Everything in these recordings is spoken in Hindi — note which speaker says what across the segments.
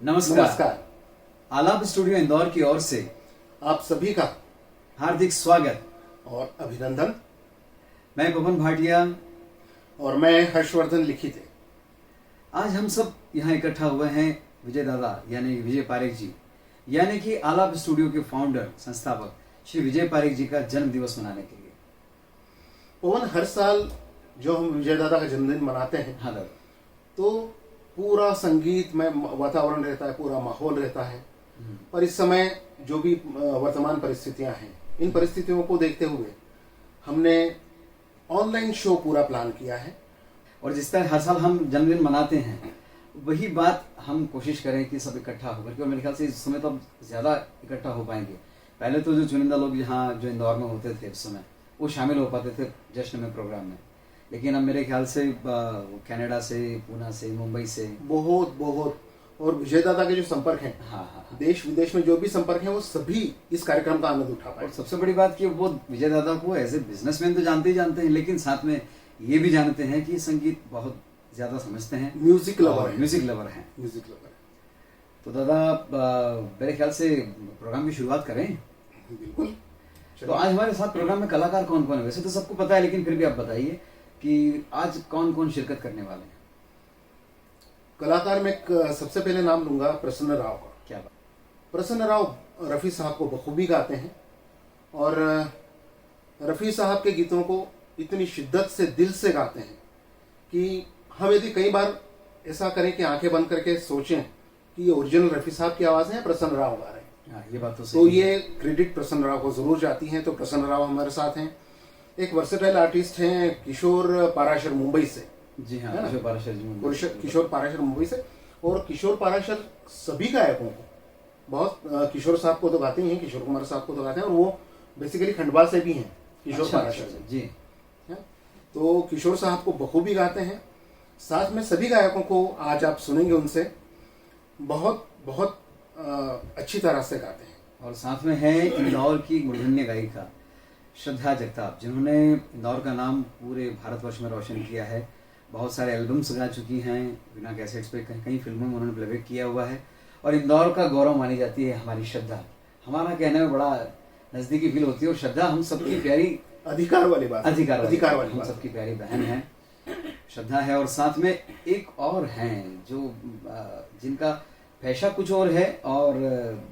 Speaker 1: नमस्कार। आलाप स्टूडियो इंदौर की ओर से
Speaker 2: आप सभी का
Speaker 1: हार्दिक स्वागत
Speaker 2: और अभिनंदन।
Speaker 1: मैं पवन भाटिया
Speaker 2: और मैं हर्षवर्धन लिखित।
Speaker 1: आज हम सब यहाँ इकट्ठा हुए हैं विजय दादा यानी विजय पारेख जी यानी कि आलाप स्टूडियो के फाउंडर संस्थापक श्री विजय पारेख जी का जन्म दिवस मनाने के लिए।
Speaker 2: पवन, हर साल जो हम विजय दादा का जन्मदिन मनाते हैं,
Speaker 1: हाँ दादा,
Speaker 2: तो पूरा संगीत में वातावरण रहता है, पूरा माहौल रहता है। और इस समय जो भी वर्तमान परिस्थितियां हैं, इन परिस्थितियों को देखते हुए हमने ऑनलाइन शो पूरा प्लान किया है।
Speaker 1: और जिस तरह हर साल हम जन्मदिन मनाते हैं वही बात हम कोशिश करें कि सब इकट्ठा होकर के, और मेरे ख्याल से इस समय तो अब ज़्यादा इकट्ठा हो पाएंगे। पहले तो जो चुनिंदा लोग यहाँ जो इंदौर में होते थे उस समय वो शामिल हो पाते थे जश्न में, प्रोग्राम में, लेकिन अब मेरे ख्याल से कनाडा से, पूना से, मुंबई से
Speaker 2: बहुत और विजय दादा के जो संपर्क हैं,
Speaker 1: हाँ,
Speaker 2: देश विदेश में जो भी संपर्क हैं, वो सभी इस कार्यक्रम का आनंद उठा पाए।
Speaker 1: और सबसे बड़ी बात कि वो विजय दादा को एज ए बिजनेसमैन तो जानते ही जानते हैं, लेकिन साथ में ये भी जानते हैं कि संगीत बहुत ज्यादा समझते हैं,
Speaker 2: म्यूजिक लवर है।
Speaker 1: तो दादा मेरे ख्याल से प्रोग्राम की शुरुआत करें।
Speaker 2: बिल्कुल।
Speaker 1: तो आज हमारे साथ प्रोग्राम में कलाकार कौन कौन है? वैसे तो सबको पता है, लेकिन फिर भी आप बताइए कि आज कौन कौन शिरकत करने वाले हैं।
Speaker 2: कलाकार में सबसे पहले नाम लूंगा प्रसन्न राव का।
Speaker 1: क्या बात।
Speaker 2: प्रसन्न राव रफ़ी साहब को बखूबी गाते हैं, और रफ़ी साहब के गीतों को इतनी शिद्दत से, दिल से गाते हैं कि हम यदि कई बार ऐसा करें कि आंखें बंद करके सोचें कि ये ओरिजिनल रफ़ी साहब की आवाज़ है या प्रसन्न राव गा रहे हैं,
Speaker 1: ये बात
Speaker 2: तो ये क्रेडिट प्रसन्न राव को जरूर जाती है। तो प्रसन्न राव हमारे साथ हैं। एक वर्सेटाइल आर्टिस्ट हैं किशोर पाराशर, मुंबई से।
Speaker 1: जी हाँ,
Speaker 2: किशोर पाराशर मुंबई से। और किशोर पाराशर सभी गायकों को बहुत, किशोर साहब को तो गाते ही हैं, किशोर कुमार साहब को तो गाते हैं, और वो बेसिकली खंडवा से भी हैं किशोर पाराशर से
Speaker 1: जी।
Speaker 2: तो किशोर साहब को बखूबी गाते हैं। साथ में सभी गायकों को आज आप सुनेंगे, उनसे बहुत बहुत अच्छी तरह से गाते हैं।
Speaker 1: और साथ में है इंदौर की मूर्धन्य गायिका श्रद्धा जगताप, जिन्होंने इंदौर का नाम पूरे भारतवर्ष में रोशन किया है। बहुत सारे एल्बम्स गा चुकी हैं, बिना कैसेट्स पे कई फिल्मों में उन्होंने प्लेबैक किया हुआ है, और इंदौर का गौरव मानी जाती है हमारी श्रद्धा। हमारा कहने में बड़ा नजदीकी फील होती है, और श्रद्धा हम सबकी प्यारी,
Speaker 2: अधिकार वाली
Speaker 1: हम सबकी प्यारी बहन है, श्रद्धा है। और साथ में एक और हैं जो जिनका पेशा कुछ और है, और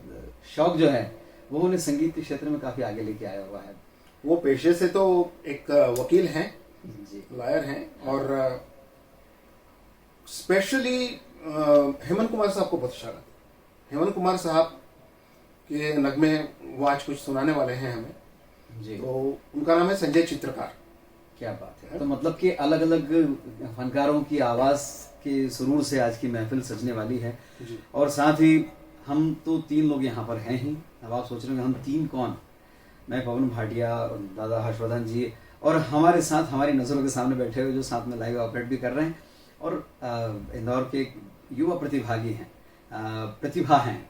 Speaker 1: शौक जो है वो उन्हें संगीत के क्षेत्र में काफी आगे लेके आया हुआ है।
Speaker 2: वो पेशे से तो एक वकील हैं, लॉयर हैं, और स्पेशली हेमंत कुमार साहब को बहुत अच्छा लगता है। हेमंत कुमार साहब के नगमे वो आज कुछ सुनाने वाले हैं हमें जी। तो उनका नाम है संजय चित्रकार।
Speaker 1: क्या बात है। तो मतलब कि अलग अलग फनकारों की आवाज के सुरूर से आज की महफिल सजने वाली है जी। और साथ ही हम तो तीन लोग यहाँ पर हैं ही। अब आप सोच रहे हैं हम तीन कौन? मैं पवन भाटिया, दादा हर्षवर्धन जी, और हमारे साथ हमारी नज़रों के सामने बैठे हुए जो साथ में लाइव ऑपरेट भी कर रहे हैं, और इंदौर के युवा प्रतिभागी हैं, प्रतिभा हैं,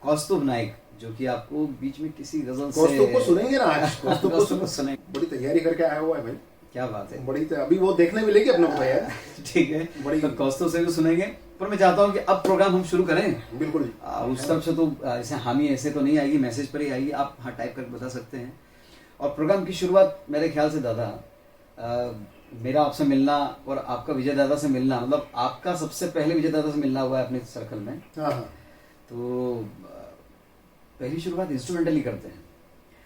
Speaker 1: कौस्तुभ नाइक, जो कि आपको बीच में किसी गजल से
Speaker 2: कौस्तुभ को सुनेंगे ना आज। कौस्तुभ को
Speaker 1: सुनेंगे।
Speaker 2: बड़ी तैयारी करके आया हुआ है भाई।
Speaker 1: क्या बात है।
Speaker 2: बड़ी अभी वो देखने मिलेगी अपने को यार।
Speaker 1: ठीक है, बड़ी तो कौस्तुभ से भी सुनेंगे। पर मैं चाहता हूँ कि अब प्रोग्राम हम शुरू करें।
Speaker 2: बिल्कुल।
Speaker 1: उस तरफ से तो ऐसे हामी ऐसे तो नहीं आएगी, मैसेज पर ही आएगी, आप हाँ टाइप करके बता सकते हैं। और प्रोग्राम की शुरुआत मेरे ख्याल से दादा, मेरा आपसे मिलना और आपका विजय दादा से मिलना, मतलब आपका सबसे पहले विजय दादा से मिलना हुआ है अपने सर्कल में।
Speaker 2: हाँ।
Speaker 1: तो पहली शुरुआत इंस्ट्रूमेंटल ही करते हैं।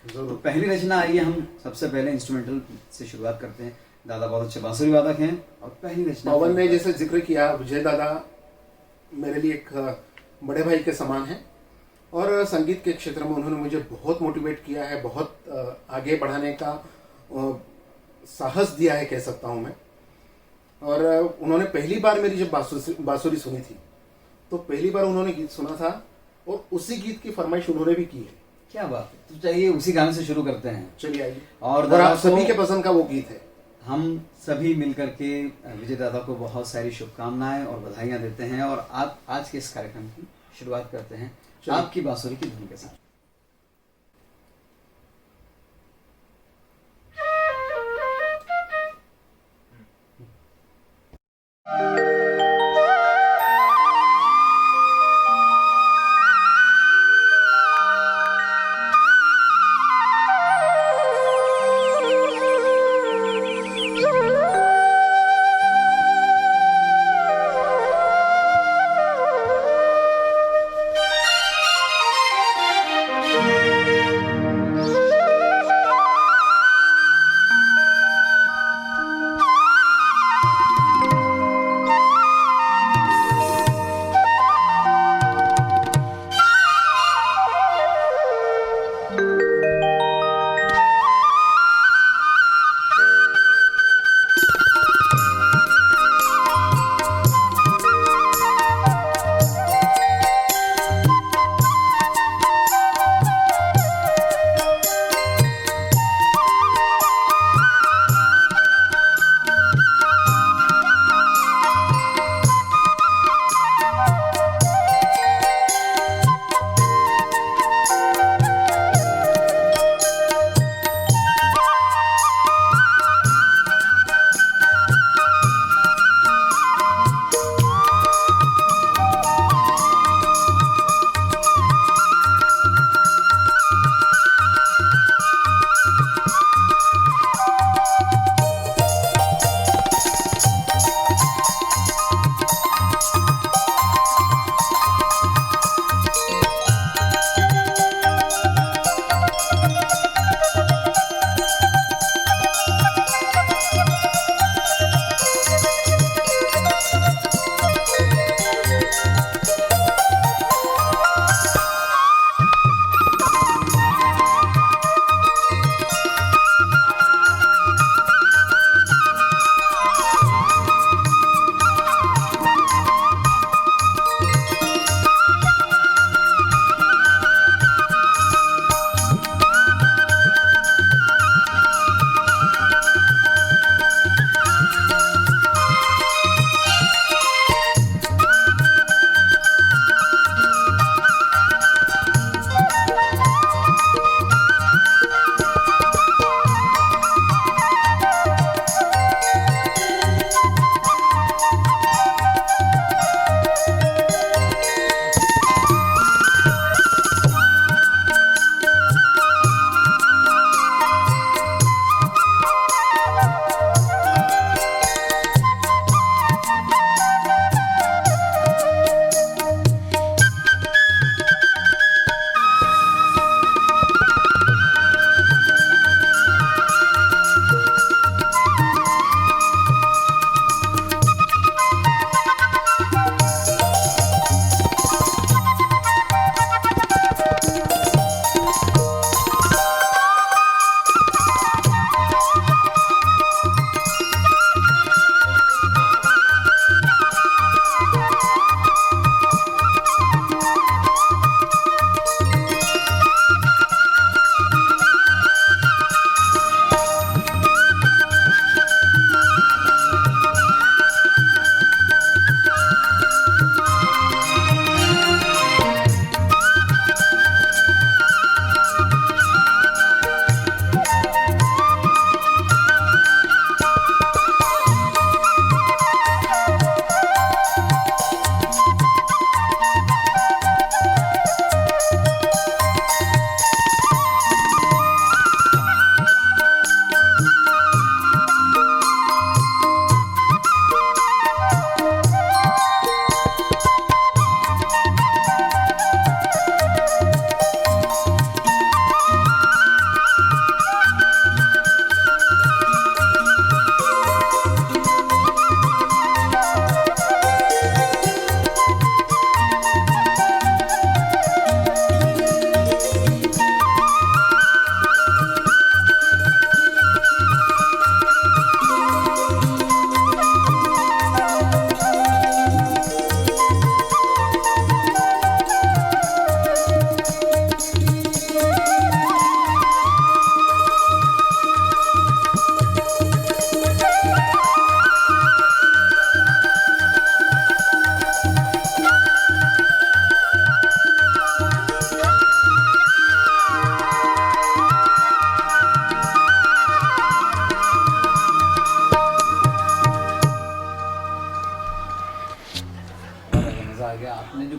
Speaker 1: तो पहली रचना आइए हम सबसे पहले इंस्ट्रूमेंटल से शुरुआत करते हैं। दादा बहुत अच्छे बांसुरी वादक हैं, और पहली रचना
Speaker 2: पवन ने जैसे जिक्र किया, विजय दादा मेरे लिए एक बड़े भाई के समान हैं, और संगीत के क्षेत्र में उन्होंने मुझे बहुत मोटिवेट किया है, बहुत आगे बढ़ाने का साहस दिया है, कह सकता हूँ मैं। और उन्होंने पहली बार मेरी जब बांसुरी सुनी थी, तो पहली बार उन्होंने गीत सुना था, और उसी गीत की फरमाइश उन्होंने भी की है।
Speaker 1: क्या बात है। तो चाहिए उसी गाने से शुरू करते हैं।
Speaker 2: चलिए आइए।
Speaker 1: और
Speaker 2: आप सभी के पसंद का वो गीत है।
Speaker 1: हम सभी मिलकर के विजय दादा को बहुत सारी शुभकामनाएं और बधाइयां देते हैं, और आप आज के इस कार्यक्रम की शुरुआत करते हैं आपकी बांसुरी की धुन के साथ।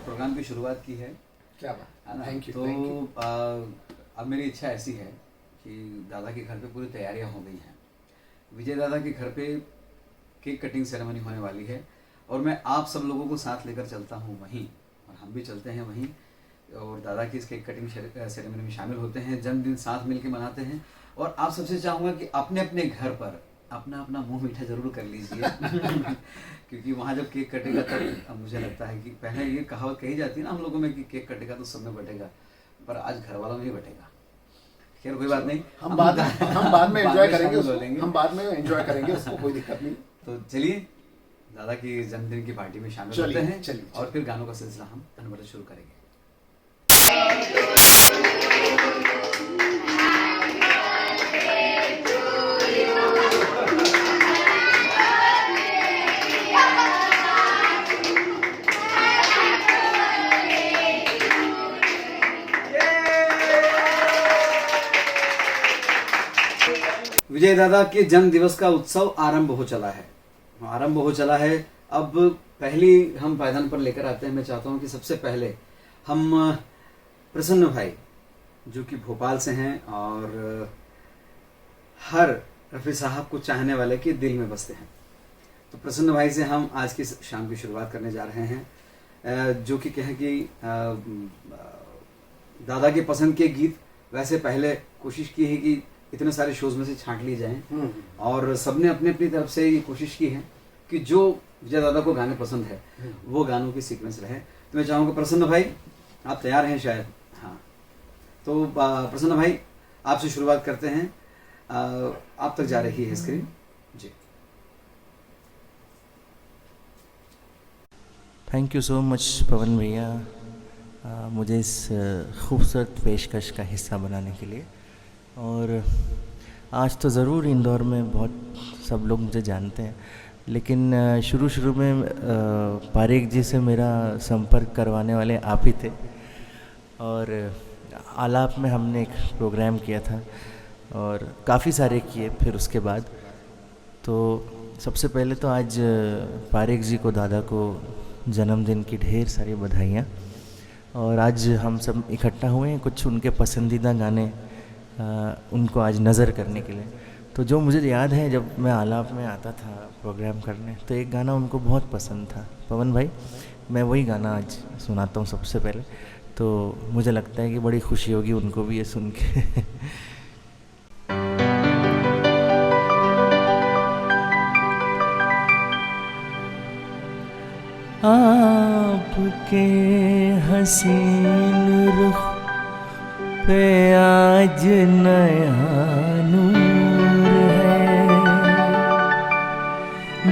Speaker 1: प्रोग्राम की शुरुआत की है।
Speaker 2: क्या बात
Speaker 1: है ना?
Speaker 2: थैंक यू
Speaker 1: तो अब मेरी इच्छा ऐसी है कि दादा के घर पे पूरी तैयारियां हो गई हैं। विजय दादा के घर पे केक कटिंग सेरेमनी होने वाली है और मैं आप सब लोगों को साथ लेकर चलता हूँ वहीं, और हम भी चलते हैं वहीं और दादा की इस केक कटिंग सेरेमनी में शामिल होते हैं, जन्मदिन साथ मिलकर मनाते हैं। और आप सबसे चाहूँगा कि अपने अपने घर पर अपना अपना मुंह मीठा जरूर कर लीजिए क्योंकि वहाँ जब केक कटेगा तब मुझे लगता है कि पहले ये कहावत कही जाती है ना हम लोगों में कि केक कटेगा तो सब में बटेगा, पर आज घर वालों में ही बटेगा। खैर कोई बात नहीं,
Speaker 2: हम बाद में एंजॉय करेंगे उसको, हम बाद में एंजॉय करेंगे उसको, कोई दिक्कत नहीं।
Speaker 1: तो चलिए दादा की जन्मदिन की पार्टी में शामिल होते हैं और फिर गानों का सिलसिला हम अनवरत शुरू करेंगे। विजय दादा के जन्म दिवस का उत्सव आरंभ हो चला है। अब पहली हम पायदान पर लेकर आते हैं। मैं चाहता हूं कि सबसे पहले हम प्रसन्न भाई जो कि भोपाल से हैं और हर रफी साहब को चाहने वाले के दिल में बसते हैं, तो प्रसन्न भाई से हम आज की शाम की शुरुआत करने जा रहे हैं, जो कि कहें कि दादा के पसंद के गीत। वैसे पहले कोशिश की है कि इतने सारे शोज में से छांट लिए जाएं और सबने अपनी अपनी तरफ से ये कोशिश की है कि जो विजय दादा को गाने पसंद है वो गानों की सीक्वेंस रहे। तो मैं चाहूँगा प्रसन्न भाई आप तैयार हैं शायद? हाँ, तो प्रसन्न भाई आपसे शुरुआत करते हैं। आप तक जा रही है स्क्रीन जी।
Speaker 3: Thank you so much Pawan भैया, मुझे इस खूबसूरत पेशकश का हिस्सा बनाने के लिए। और आज तो ज़रूर इंदौर में बहुत सब लोग मुझे जानते हैं, लेकिन शुरू में पारेख जी से मेरा संपर्क करवाने वाले आप ही थे और आलाप में हमने एक प्रोग्राम किया था और काफ़ी सारे किए फिर उसके बाद। तो सबसे पहले तो आज पारेख जी को, दादा को जन्मदिन की ढेर सारी बधाइयाँ। और आज हम सब इकट्ठा हुए हैं कुछ उनके पसंदीदा गाने उनको आज नज़र करने के लिए। तो जो मुझे याद है जब मैं आलाप में आता था प्रोग्राम करने, तो एक गाना उनको बहुत पसंद था। पवन भाई, मैं वही गाना आज सुनाता हूँ सबसे पहले, तो मुझे लगता है कि बड़ी खुशी होगी उनको भी ये सुन के। आपके हसीन रुख पे आज नया नूर है,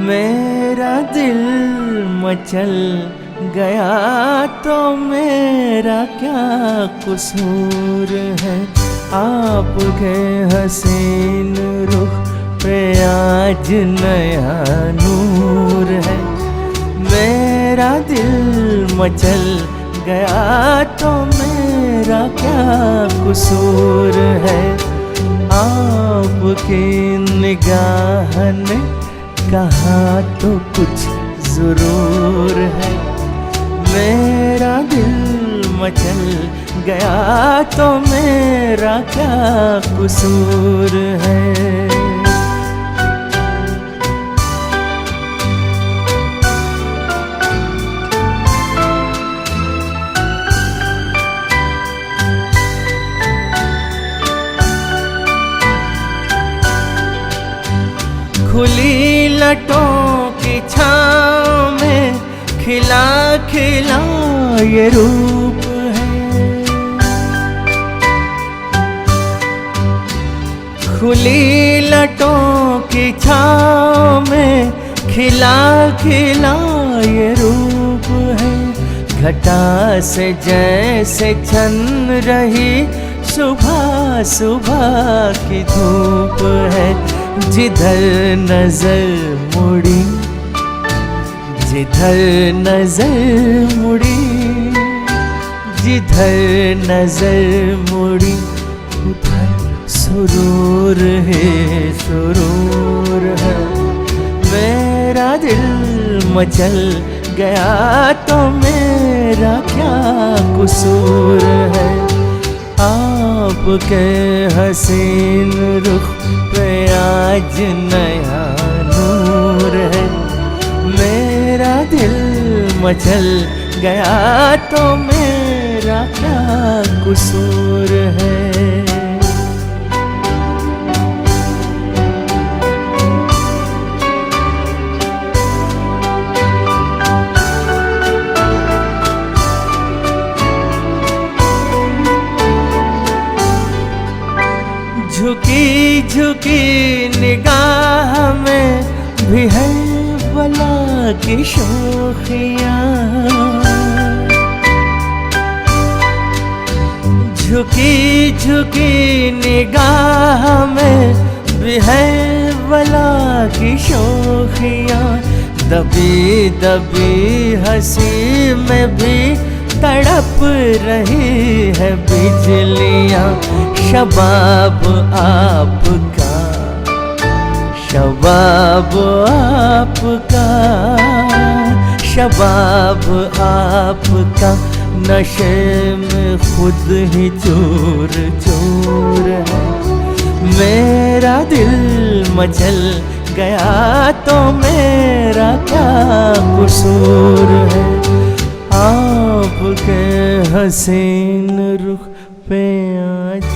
Speaker 3: मेरा दिल मचल गया तो मेरा क्या कसूर है। आपके हसीन रुख पे आज नया नूर है, मेरा दिल मचल गया तो मेरा क्या कसूर है। आपकी निगाह ने कहा तो कुछ ज़रूर है, मेरा दिल मचल गया तो मेरा क्या कसूर है। खुली लटों की छाँव में खिला खिला ये रूप है, खुली लटों की छाँव में खिला खिला ये रूप है। घटा से जैसे छन रही सुबह सुबह की धूप है, जिधर नजर मुड़ी, जिधर नजर मुड़ी, जिधर नजर मुड़ी उधर सुरूर है, सुरूर है। मेरा दिल मचल गया तो मेरा मेरा क्या कसूर है। आपके हसीन रुख पे आज नया नूर है। मेरा दिल मचल गया तो मेरा क्या कसूर है। झुकी झुकी निगाह में भी है बला की शोखियाँ। झुकी झुकी निगाह में भी है बला की शोखियाँ। दबी दबी हंसी में भी तड़प रही है बिजलियाँ। शबाब आपका, शबाब आपका, शबाब आपका नशे में खुद ही चूर चूर है। मेरा दिल मचल गया तो मेरा क्या कसूर है। आपके हसीन रुख पे आज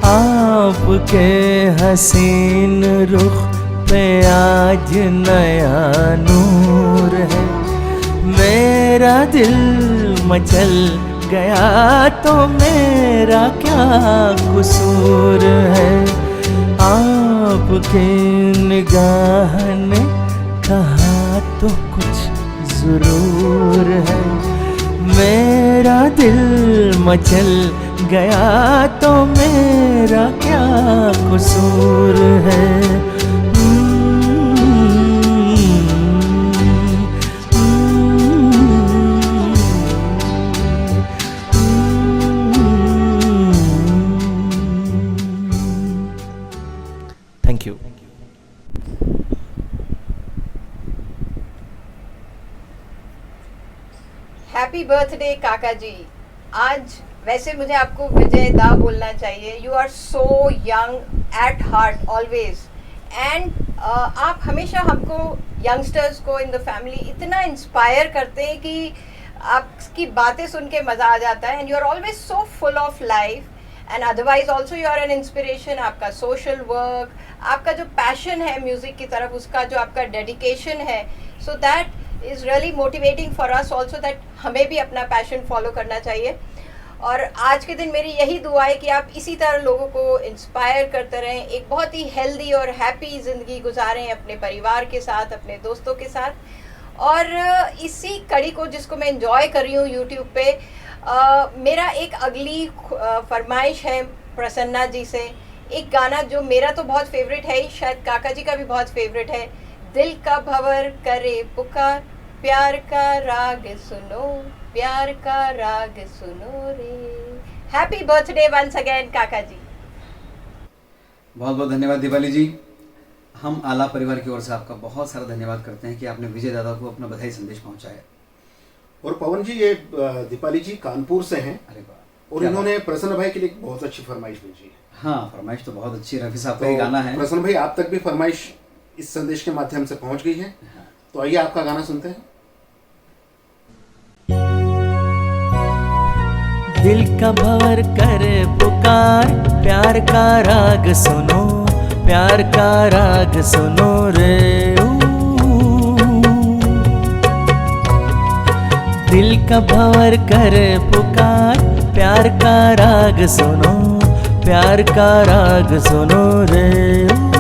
Speaker 3: आपके हसीन रुख पे आज नया नूर है। मेरा दिल मचल गया तो मेरा क्या कसूर है। आपकी निगाह ने कहा तो कुछ ज़रूर है। मेरा दिल मचल गया तो मेरा क्या कसूर है। Thank you.
Speaker 4: हैप्पी बर्थडे काका जी। आज वैसे मुझे आपको विजय दा बोलना चाहिए। You are so young at heart always and आप हमेशा हमको यंगस्टर्स को इन द फैमिली इतना इंस्पायर करते हैं कि आपकी बातें सुन के मज़ा आ जाता है। And you are always so full of life and otherwise also you are an inspiration. आपका सोशल वर्क, आपका जो पैशन है म्यूज़िक की तरफ, उसका जो आपका डेडिकेशन है, so that is really motivating for us also that हमें भी अपना पैशन फॉलो करना चाहिए। और आज के दिन मेरी यही दुआ है कि आप इसी तरह लोगों को इंस्पायर करते रहें, एक बहुत ही हेल्दी और हैप्पी ज़िंदगी गुजारें अपने परिवार के साथ, अपने दोस्तों के साथ। और इसी कड़ी को जिसको मैं एंजॉय कर रही हूँ यूट्यूब पे, मेरा एक अगली फरमाइश है प्रसन्ना जी से। एक गाना जो मेरा तो बहुत फेवरेट है ही, शायद काका जी का भी बहुत फेवरेट है। दिल का भंवर करे पुकार, प्यार का राग सुनो, प्यार का राग सुनो रे। हैप्पी बर्थडे वंस अगेन काका जी।
Speaker 1: बहुत बहुत धन्यवाद दीपाली जी। हम आला परिवार की ओर से आपका बहुत सारा धन्यवाद करते हैं कि आपने विजय दादा को अपना बधाई संदेश पहुंचाया।
Speaker 2: और पवन जी, ये दीपाली जी कानपुर से हैं।
Speaker 1: अरे वाह।
Speaker 2: और इन्होंने प्रसन्न भाई के लिए एक बहुत अच्छी फरमाइश भेजी है।
Speaker 1: हाँ, फरमाइश तो बहुत अच्छी। रफी साहब का ही गाना है।
Speaker 2: प्रसन्न भाई, आप तक भी फरमाइश इस संदेश के माध्यम से पहुंच गई है। तो आइए आपका गाना सुनते हैं।
Speaker 3: दिल का भंवर करे पुकार, प्यार का राग सुनो, प्यार का राग सुनो रे। दिल का भंवर करे पुकार, प्यार का राग सुनो, प्यार का राग सुनो रे।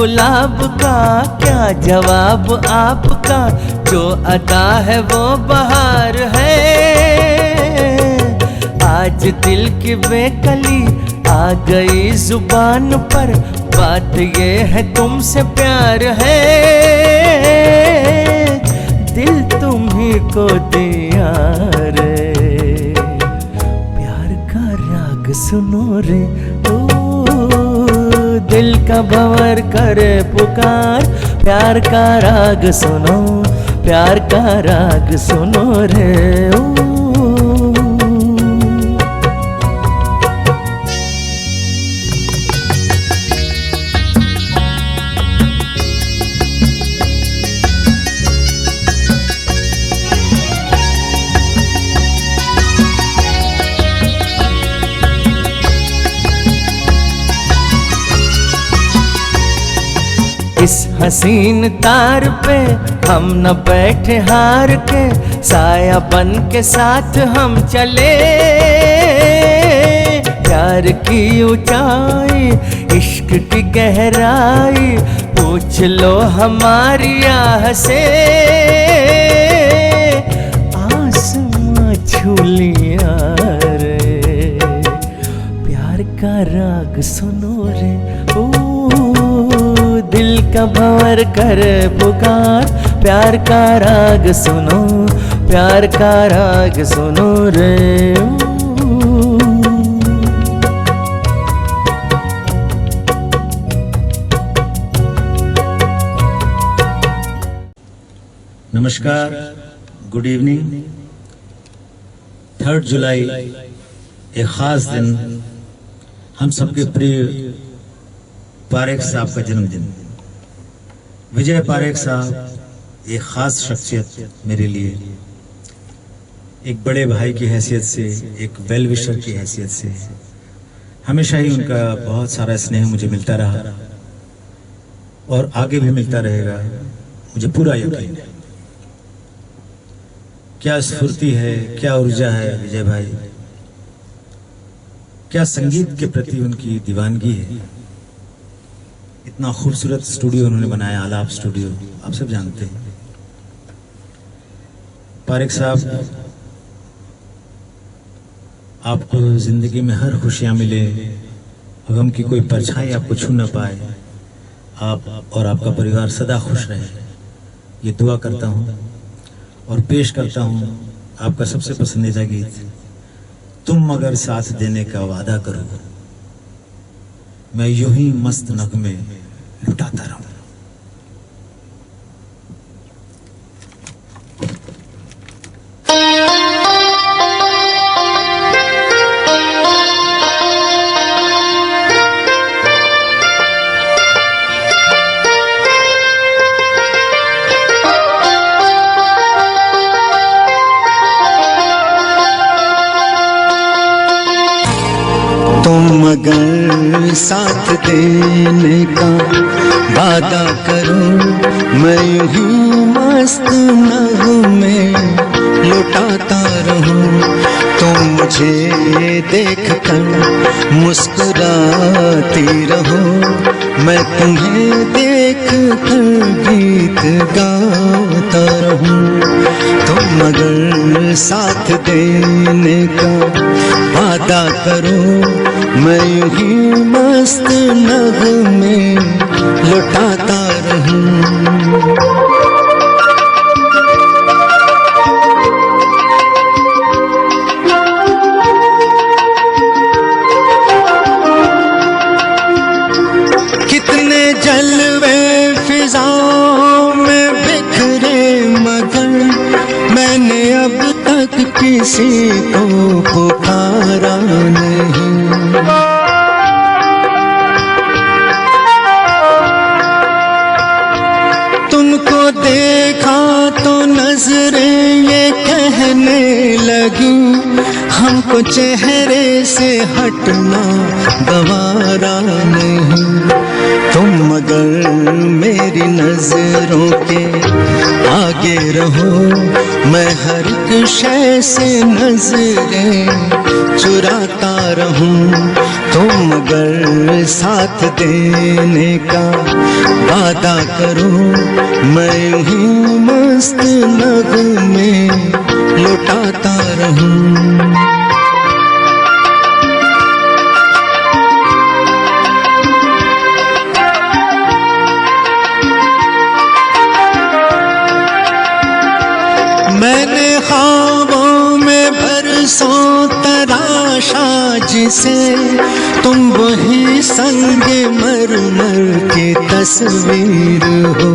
Speaker 3: गुलाब का क्या जवाब आपका, जो अदा है वो बहार है। आज दिल की बेकली आ गई जुबान पर, बात ये है तुमसे प्यार है। दिल तुम्ही को दिया रे, प्यार का राग सुनो रे। दिल का भंवर करे पुकार, प्यार का राग सुनो, प्यार का राग सुनो रे। इस हसीन तार पे हम न बैठे हार के, साया बन के साथ हम चले। प्यार की ऊंचाई, इश्क की गहराई, पूछ लो हमारी आह से। आसमां छू लिया रे, प्यार का राग सुनो रे। दिल का भंवर करे पुकार, प्यार का राग सुनो, प्यार का राग सुनो रे।
Speaker 5: नमस्कार, गुड इवनिंग। 3 जुलाई एक ख़ास दिन, हम सबके प्रिय पारेख साहब का जन्मदिन। विजय पारेख साहब एक ख़ास शख्सियत मेरे लिए, एक बड़े भाई की हैसियत से, एक वेल विशर की हैसियत से। हमेशा ही उनका बहुत सारा स्नेह मुझे मिलता रहा और आगे भी मिलता रहेगा, मुझे पूरा यकीन है। क्या स्फूर्ति है, क्या ऊर्जा है विजय भाई, क्या संगीत के प्रति उनकी दीवानगी है। इतना खूबसूरत स्टूडियो उन्होंने बनाया, आलाप स्टूडियो, आप सब जानते हैं। पारेख साहब, आपको जिंदगी में हर खुशियां मिले, गम की कोई परछाई आपको छू न पाए, आप और आपका परिवार सदा खुश रहे, ये दुआ करता हूँ। और पेश करता हूँ आपका सबसे पसंदीदा गीत, तुम अगर साथ देने का वादा करो, मैं यूं ही मस्त नगमे लुटाता रहूं।
Speaker 6: तुम अगर साथ देने का वादा करो, मैं यूं ही मस्त नगमे लुटाता रहूं। तुम मुझे देख कर मुस्कुराती रहो, मैं तुम्हें देख कर गीत गाता रहूं। तुम अगर साथ देने का वादा करो, मैं यूं ही मस्त नगमे लुटाता रहूं। कितने जलवे फिजाओं में बिखरे, मगर मैंने अब तक किसी को पुकारा नहीं। तुमको देखा तो नजरें ये कहने लगी, हमको चेहरे से हटना गवारा नहीं। तुम मगर मेरी नजरों के आगे रहो, मैं हर एक शय से नजरें चुराता रहूं। तुम मगर साथ देने का वादा करो, मैं यूं ही मस्त नगमे लुटाता रहूं। मैंने ख्वाबों में बरसों तराशा जिसे, तुम वही संगे मरमर की तस्वीर हो।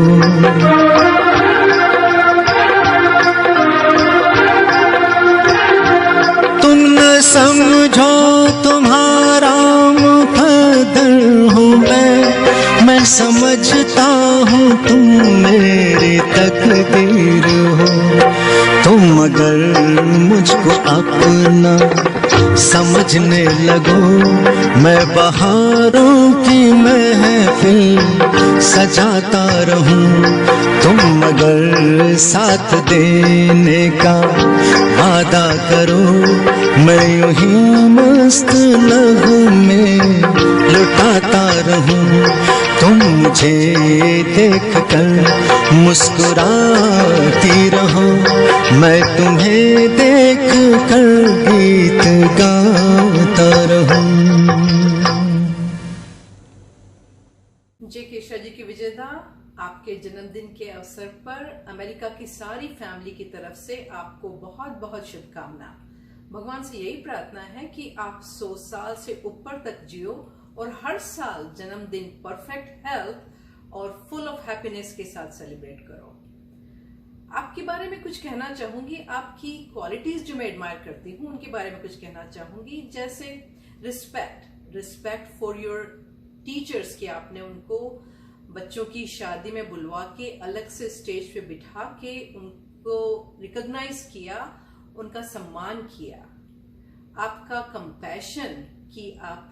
Speaker 6: तुम न समझो तुम्हारा मुकद्दर हूँ मैं समझता हूँ तुम मेरी तकदीर हो। तुम अगर मुझको अपना समझने लगो, मैं बहारों की महफिल सजाता रहूं। तुम अगर साथ देने का वादा करो, मैं यूं ही मस्त नगमे लुटाता रहूं। तुम मुझे देख कर मुस्कुराती रहो, मैं तुम्हें देख कर गीत गाता रहूं।
Speaker 7: जे केशा जी की विजेता, आपके जन्मदिन के अवसर पर अमेरिका की सारी फैमिली की तरफ से आपको बहुत बहुत शुभकामना। भगवान से यही प्रार्थना है कि आप 100 साल से ऊपर तक जियो और हर साल जन्मदिन परफेक्ट हेल्थ और फुल ऑफ हैप्पीनेस के साथ सेलिब्रेट करो। आपके बारे में कुछ कहना चाहूंगी, आपकी क्वालिटीज जो मैं एडमायर करती हूँ उनके बारे में कुछ कहना चाहूंगी, जैसे रिस्पेक्ट फॉर योर टीचर्स, कि आपने उनको बच्चों की शादी में बुलवा के अलग से स्टेज पे बिठा के उनको रिकॉग्नाइज किया, उनका सम्मान किया। आपका कंपैशन कि आप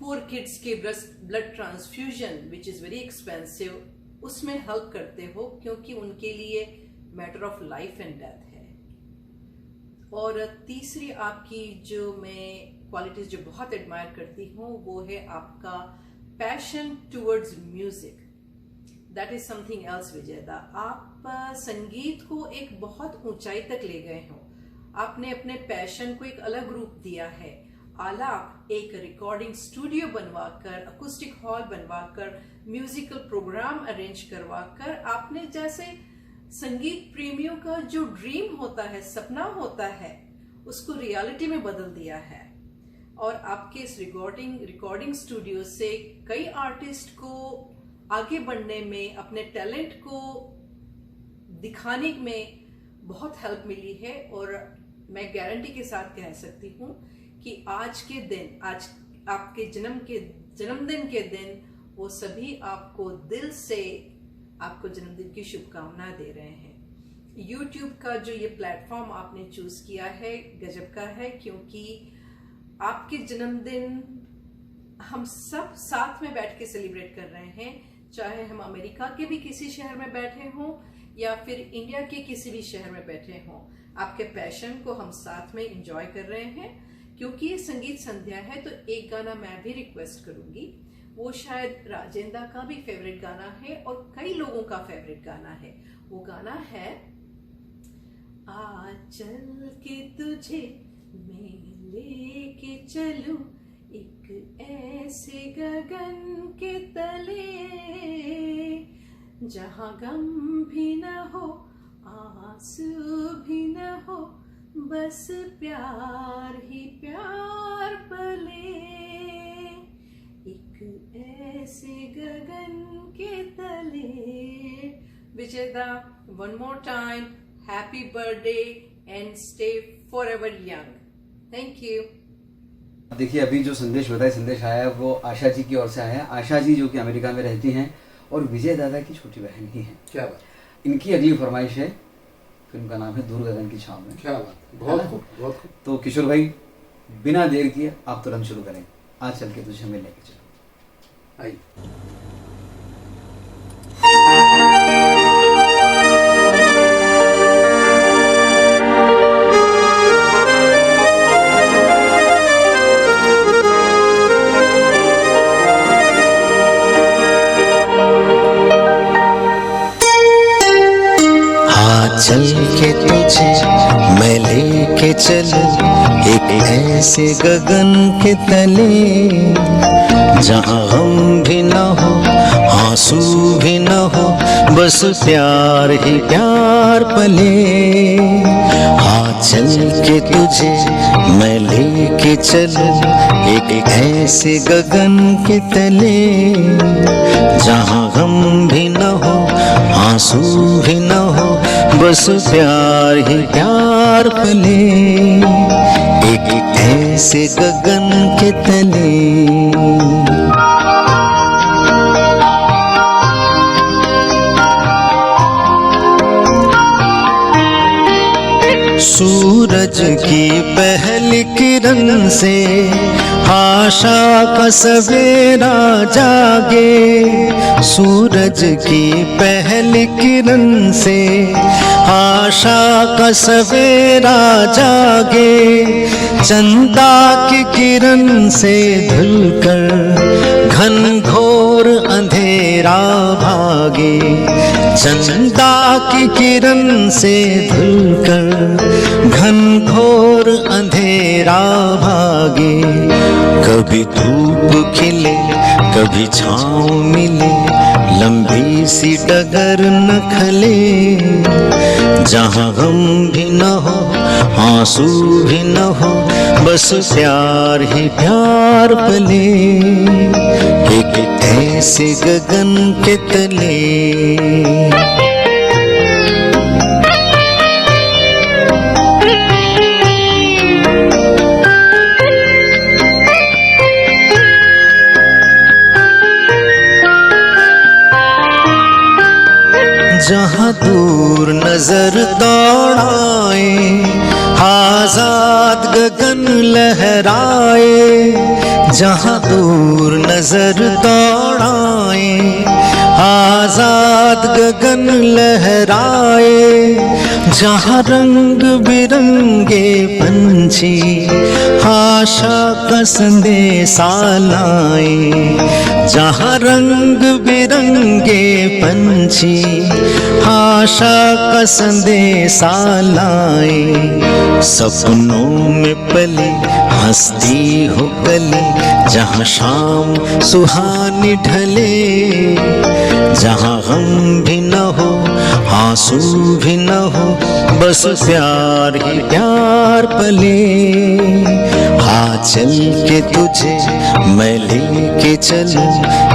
Speaker 7: पुअर किड्स के blood transfusion which is very expensive, उसमें हेल्प करते हो, क्योंकि उनके लिए matter of life and death है। और तीसरी आपकी जो मैं क्वालिटीज जो बहुत एडमायर करती हूँ वो है आपका passion towards music. That is something else विजेता। आप संगीत को एक बहुत ऊंचाई तक ले गए हो। आपने अपने पैशन को एक अलग रूप दिया है। आलाप एक रिकॉर्डिंग स्टूडियो बनवाकर, अकूस्टिक हॉल बनवाकर, म्यूजिकल प्रोग्राम अरेंज करवाकर, आपने जैसे संगीत प्रेमियों का जो ड्रीम होता है, सपना होता है, उसको रियलिटी में बदल दिया है। और आपके इस रिकॉर्डिंग स्टूडियो से कई आर्टिस्ट को आगे बढ़ने में, अपने टैलेंट को दिखाने में बहुत हेल्प मिली है। और मैं गारंटी के साथ कह सकती हूँ कि आज के दिन, आज आपके जन्मदिन के दिन, वो सभी आपको दिल से आपको जन्मदिन की शुभकामना दे रहे हैं। YouTube का जो ये प्लेटफॉर्म आपने चूज किया है गजब का है, क्योंकि आपके जन्मदिन हम सब साथ में बैठ के सेलिब्रेट कर रहे हैं, चाहे हम अमेरिका के भी किसी शहर में बैठे हों या फिर इंडिया के किसी भी शहर में बैठे हों। आपके पैशन को हम साथ में एंजॉय कर रहे हैं। क्योंकि ये संगीत संध्या है तो एक गाना मैं भी रिक्वेस्ट करूंगी, वो शायद राजेंद्र का भी फेवरेट गाना है और कई लोगों का फेवरेट गाना है। वो गाना है आ चल के तुझे मैं लेके चलूं एक ऐसे गगन के तले, जहां गम भी न हो आंसू भी न हो, बस प्यार ही प्यार पले, एक ऐसे गगन के तले। विजेता, one more time, happy birthday and stay forever young. Thank you.
Speaker 1: देखिए, अभी जो संदेश आया है वो आशा जी की ओर से आया है। आशा जी जो कि अमेरिका में रहती हैं और विजय दादा की छोटी बहन ही है।
Speaker 2: क्या बात।
Speaker 1: इनकी अगली फरमाइश है, फिल्म का नाम है दूर गगन की छांव में।
Speaker 2: क्या बात, बहुत खूब, बहुत खूब।
Speaker 1: तो किशोर भाई, बिना देर किए आप तुरंत शुरू करें। आज चल के तुझे मिलने के चलो।
Speaker 2: आइए।
Speaker 6: चल के तुझे मैं लेके चलूं एक ऐसे गगन के तले, जहाँ हम भी न हो आंसू भी न हो, बस प्यार ही प्यार पले। हाँ चल के तुझे मैं लेके चलूं एक ऐसे गगन के तले, जहाँ गम भी न हो आंसू भी न हो, बस प्यार ही प्यार पले, एक ऐसे गगन के तले। सूरज की पहली किरण से आशा का सवेरा जागे, सूरज की पहली किरण से आशा का सवेरा जागे, चंदा की किरण से धुलकर घनघोर अंधेरा भागे, चंदा की किरण से धुलकर घनघोर अंधेरा भागे। कभी धूप खिले कभी छाँव मिले, लंबी सी डगर न खले, जहाँ गम भी न हो आंसू भी न हो, बस प्यार ही प्यार पले, एक ऐसे गगन के तले। जहाँ दूर नजर दौड़ाए आजाद गगन लहराए, जहाँ दूर नजर दौड़ाए आजाद गगन लहराए, जहाँ रंग बिरंगे पंछी आशा का संदेशा लाए, जहाँ रंग बिरंगे पंछी आशा का संदेशा लाए, सपनों में पली हंसती हो गली, जहाँ शाम सुहानी ढले, जहाँ गम भी न हो आंसू भी न हो, बस प्यार ही प्यार पले। हाँ चल के तुझे मैं लेके चलूं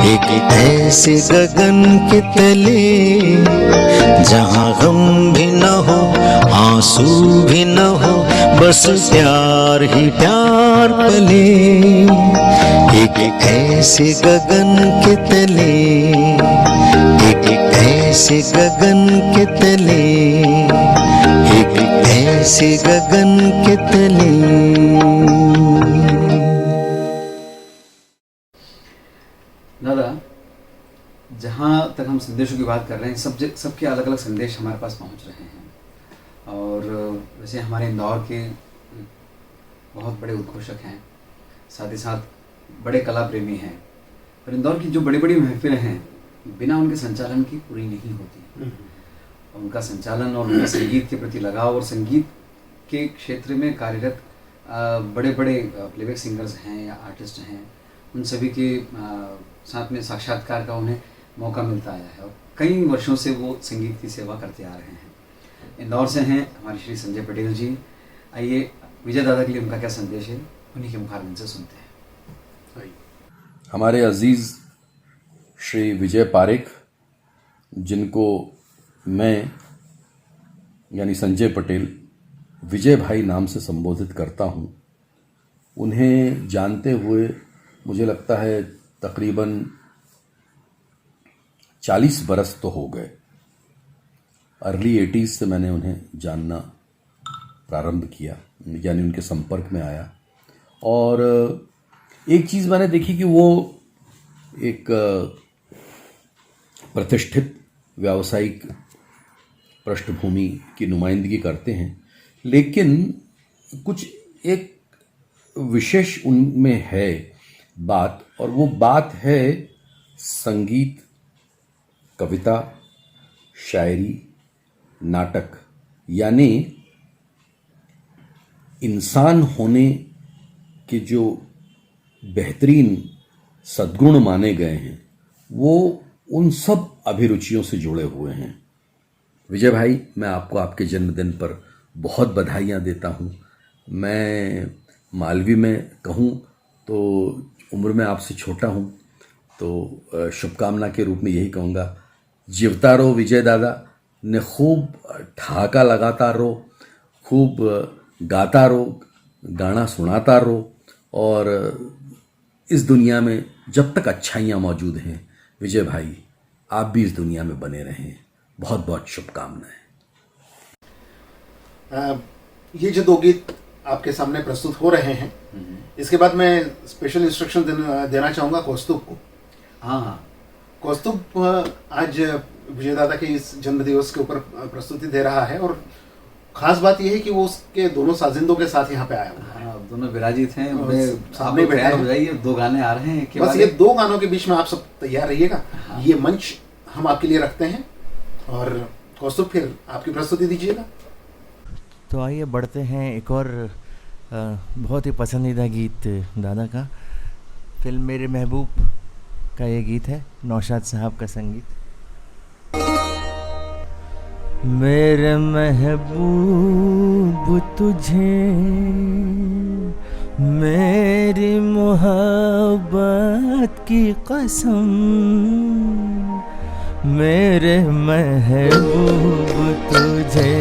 Speaker 6: एक ऐसे गगन के तले, जहाँ गम भी न हो आंसू भी न हो, बस प्यार ही प्यार पले, एक ऐसे गगन के तले, एक ऐसे गगन के तले, एक ऐसे गगन के तले।
Speaker 1: दादा, जहाँ तक हम संदेशों की बात कर रहे हैं, सबके अलग अलग संदेश हमारे पास पहुँच रहे हैं, और वैसे हमारे इंदौर के बहुत बड़े उद्घोषक हैं, साथ ही साथ बड़े कला प्रेमी हैं, और इंदौर की जो बड़ी बड़ी महफिलें हैं बिना उनके संचालन की पूरी नहीं होती। उनका संचालन और उनका संगीत के प्रति लगाव और संगीत के क्षेत्र में कार्यरत बड़े बड़े प्लेबैक सिंगर्स हैं या आर्टिस्ट हैं, उन सभी के साथ में साक्षात्कार का उन्हें मौका मिलता आया है, और कई वर्षों से वो संगीत की सेवा करते आ रहे हैं। इंदौर से हैं हमारे श्री संजय पटेल जी। आइए विजय दादा के लिए उनका क्या संदेश है, उन्हीं के मुखारबिंद से सुनते हैं।
Speaker 8: हमारे अजीज़ श्री विजय पारेख, जिनको मैं यानी संजय पटेल विजय भाई नाम से संबोधित करता हूँ, उन्हें जानते हुए मुझे लगता है तकरीबन 40 बरस तो हो गए। अर्ली 80s से मैंने उन्हें जानना प्रारंभ किया, यानी उनके संपर्क में आया, और एक चीज़ मैंने देखी कि वो एक प्रतिष्ठित व्यावसायिक पृष्ठभूमि की नुमाइंदगी करते हैं, लेकिन कुछ एक विशेष उनमें है बात, और वो बात है संगीत, कविता, शायरी, नाटक, यानी इंसान होने के जो बेहतरीन सद्गुण माने गए हैं वो उन सब अभिरुचियों से जुड़े हुए हैं। विजय भाई, मैं आपको आपके जन्मदिन पर बहुत बधाइयाँ देता हूँ। मैं मालवी में कहूँ तो उम्र में आपसे छोटा हूँ, तो शुभकामना के रूप में यही कहूँगा, जीवता रहो विजय दादा, ने खूब ठहाका लगाता रहो, खूब गाता रहो, गाना सुनाता रहो, और इस दुनिया में जब तक अच्छाइयाँ मौजूद हैं विजय भाई, आप भी इस दुनिया में बने रहें। बहुत बहुत शुभकामनाएं।
Speaker 2: ये जो दो गीत आपके सामने प्रस्तुत हो रहे हैं, इसके बाद मैं स्पेशल इंस्ट्रक्शन देना चाहूँगा कौस्तुभ को।
Speaker 1: हाँ,
Speaker 2: कौस्तुभ आज विजय दादा के इस जन्म दिवस के ऊपर प्रस्तुति दे रहा है, और खास बात यह है कि वो उसके दोनों साजिंदों के साथ यहाँ पे आया हुआ है।
Speaker 1: दोनों विराजित हैं,
Speaker 2: सामने बैठे
Speaker 1: हो जाइए, 2 गाने आ रहे हैं।
Speaker 2: बस ये 2 गानों के बीच में आप सब तैयार रहिएगा। हाँ। ये मंच हम आपके लिए रखते हैं, और कौस्तुभ फिर आपकी प्रस्तुति दीजिएगा।
Speaker 3: तो आइए बढ़ते हैं एक और बहुत ही पसंदीदा गीत दादा का, फिल्म मेरे महबूब का ये गीत है, नौशाद साहब का संगीत। मेरे महबूब तुझे मेरी मोहब्बत की कसम, मेरे महबूब तुझे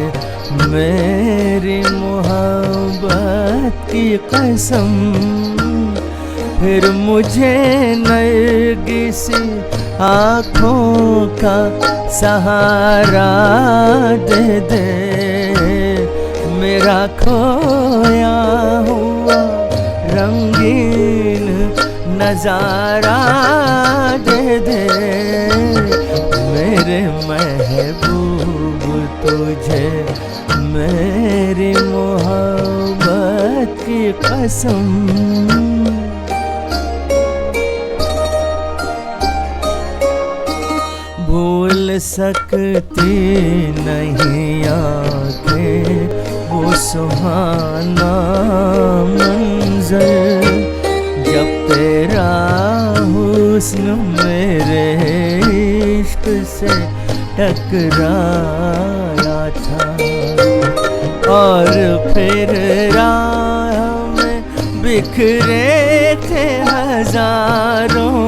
Speaker 3: मेरी मोहब्बत की कसम, फिर मुझे नरगिस आँखों का सहारा दे दे, मेरा खोया हुआ रंगीन नजारा दे दे, मेरे महबूब तुझे मेरी मोहब्बत की कसम। भूल सकती नहीं आँखें वो सुहाना मंजर, जब तेरा हुस्न मेरे इश्क से टकराया था, और फिर राह में बिखरे थे हजारों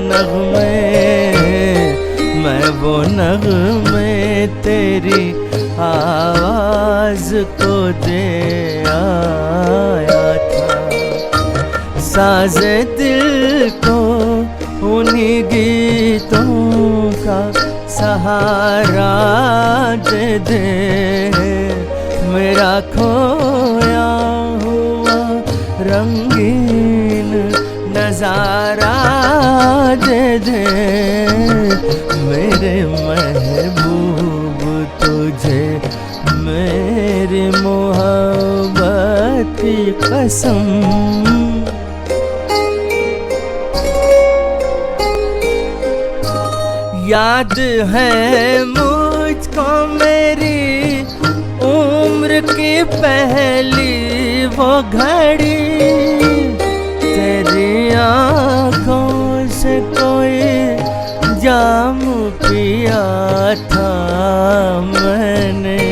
Speaker 3: नगमे, मैं वो नगमे तेरी आवाज को दे आया था, साज़े दिल को उन्हीं गीतों का सहारा दे दे, मेरा खोया हुआ रंगीन नजारा दे दे, मेरे महबूब तुझे मेरी मोहब्बत की कसम। याद है मुझको मेरी उम्र की पहली वो घड़ी, तेरी आँखों से कोई जाम पिया था मैंने,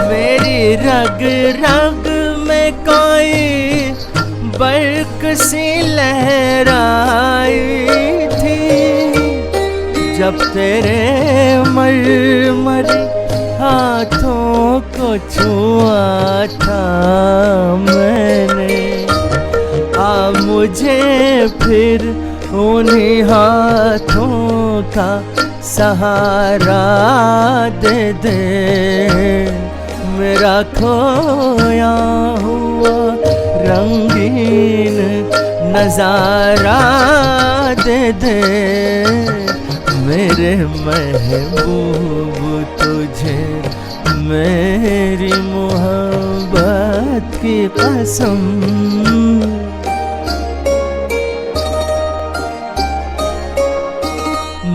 Speaker 3: मेरी रग रग में कोई बर्क सी लहराई थी, जब तेरे मरमरी हाथों को छुआ था मैंने, आ मुझे फिर उन्हीं हाथों का सहारा दे दे, मेरा खोया हुआ रंगीन नजारा दे दे मेरे महबूब तुझे मेरी मोहब्बत की कसम।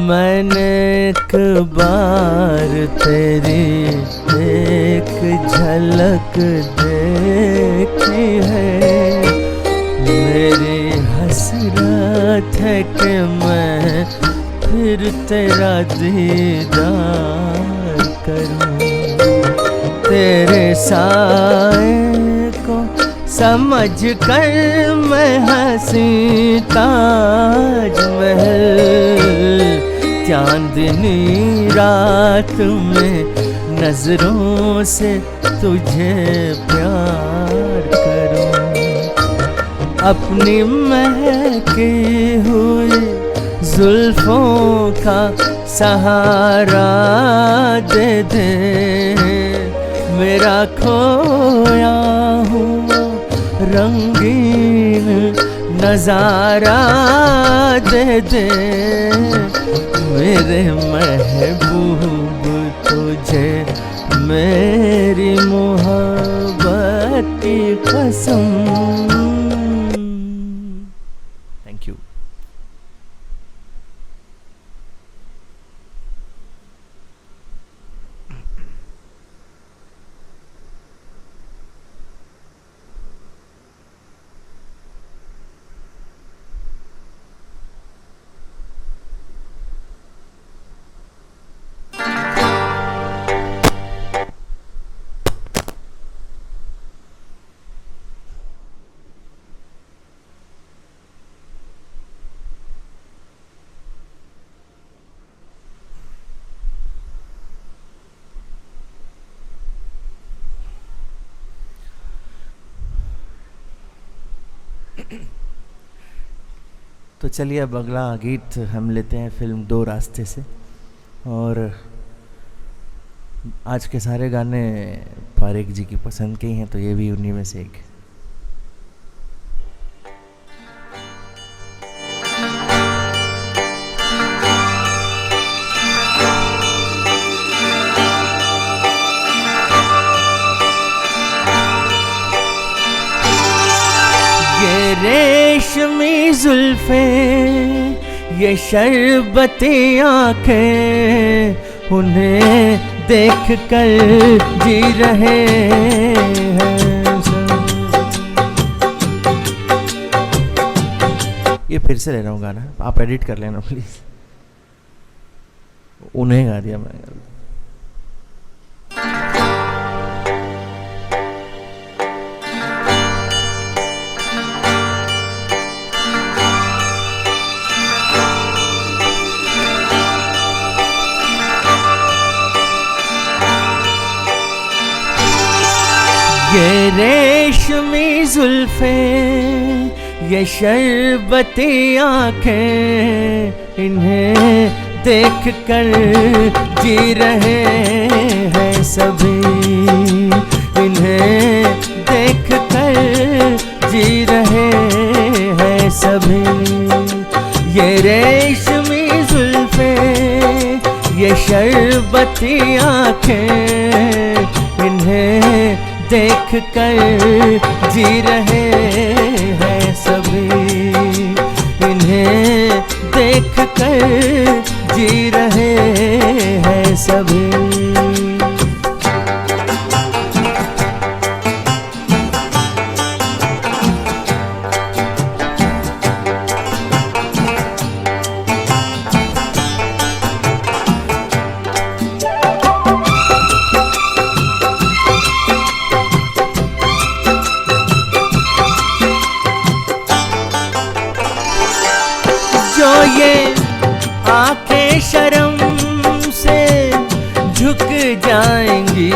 Speaker 3: मैंने एक बार तेरी एक झलक देखी है, मेरी हसरत है कि मैं फिर तेरा दीदार करूं। तेरे साए को समझ कर मैं हंसी ताजमहल चांदनी रात में नजरों से तुझे प्यार करूं। अपनी महकी हुई जुल्फों का सहारा दे दे मेरा खोया हुआ रंगीन नजारा दे दे मेरे महबूब तुझे मेरी मोहब्बत की कसम। Thank you. तो चलिए अब अगला गीत हम लेते हैं फिल्म दो रास्ते से। और आज के सारे गाने पारेख जी की पसंद के ही हैं, तो ये भी उन्हीं में से एक है। रेशमी जुल्फे ये शरबती आंखें उन्हें देख कर जी रहे हैं। ये फिर से ले रहा हूँ गाना, आप एडिट कर लेना प्लीज। उन्हें गा दिया मैंने। ये रेशमी जुल्फे ये शरबती आंखें इन्हें देख कर जी रहे हैं सभी, इन्हें देख कर जी रहे हैं सभी। ये रेशमी जुल्फे ये शरबती आंखें इन्हें देख कर जी रहे हैं सभी, इन्हें देख कर जी रहे हैं सभी। ये आंखें शर्म से झुक जाएंगी,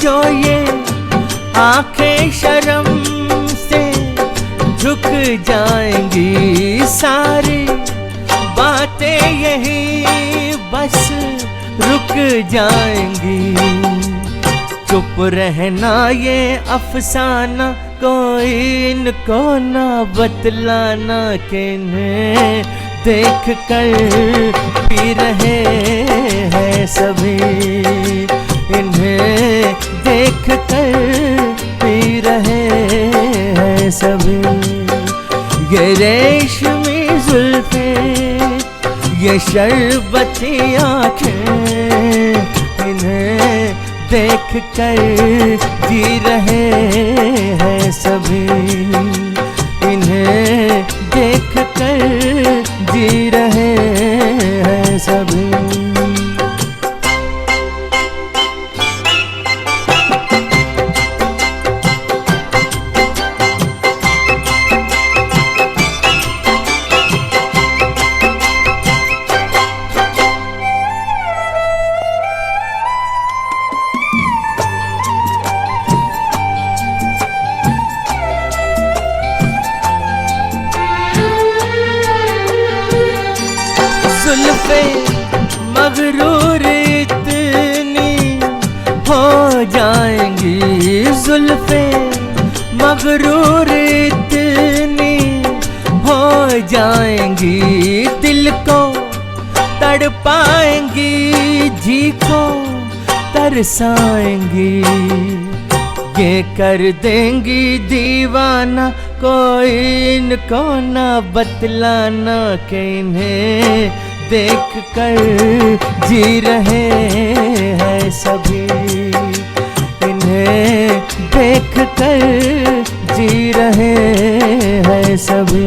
Speaker 3: जो ये आंखें शर्म से झुक जाएंगी, सारी बातें यही बस रुक जाएंगी। चुप रहना ये अफसाना कोई इनको ना बतलाना, किन्हें देख कर पी रहे हैं सभी, इन्हें देख कर पी रहे हैं सभी। ये रेशमी जुल्फे, ये शरबती आँखें, इन्हें देख कर जी रहे हैं सभी, इन्हें देख कर जी रहे हैं सभी। जुल्फे मगरूर इतनी हो जाएंगी, जुल्फे मगरूर इतनी हो जाएंगी, दिल को तड़पाएंगी, जी को तरसाएंगी, ये कर देंगी दीवाना, कोई इनको ना बतलाना कि इन्हें देख कर जी रहे हैं सभी, इन्हें देख कर जी रहे हैं सभी।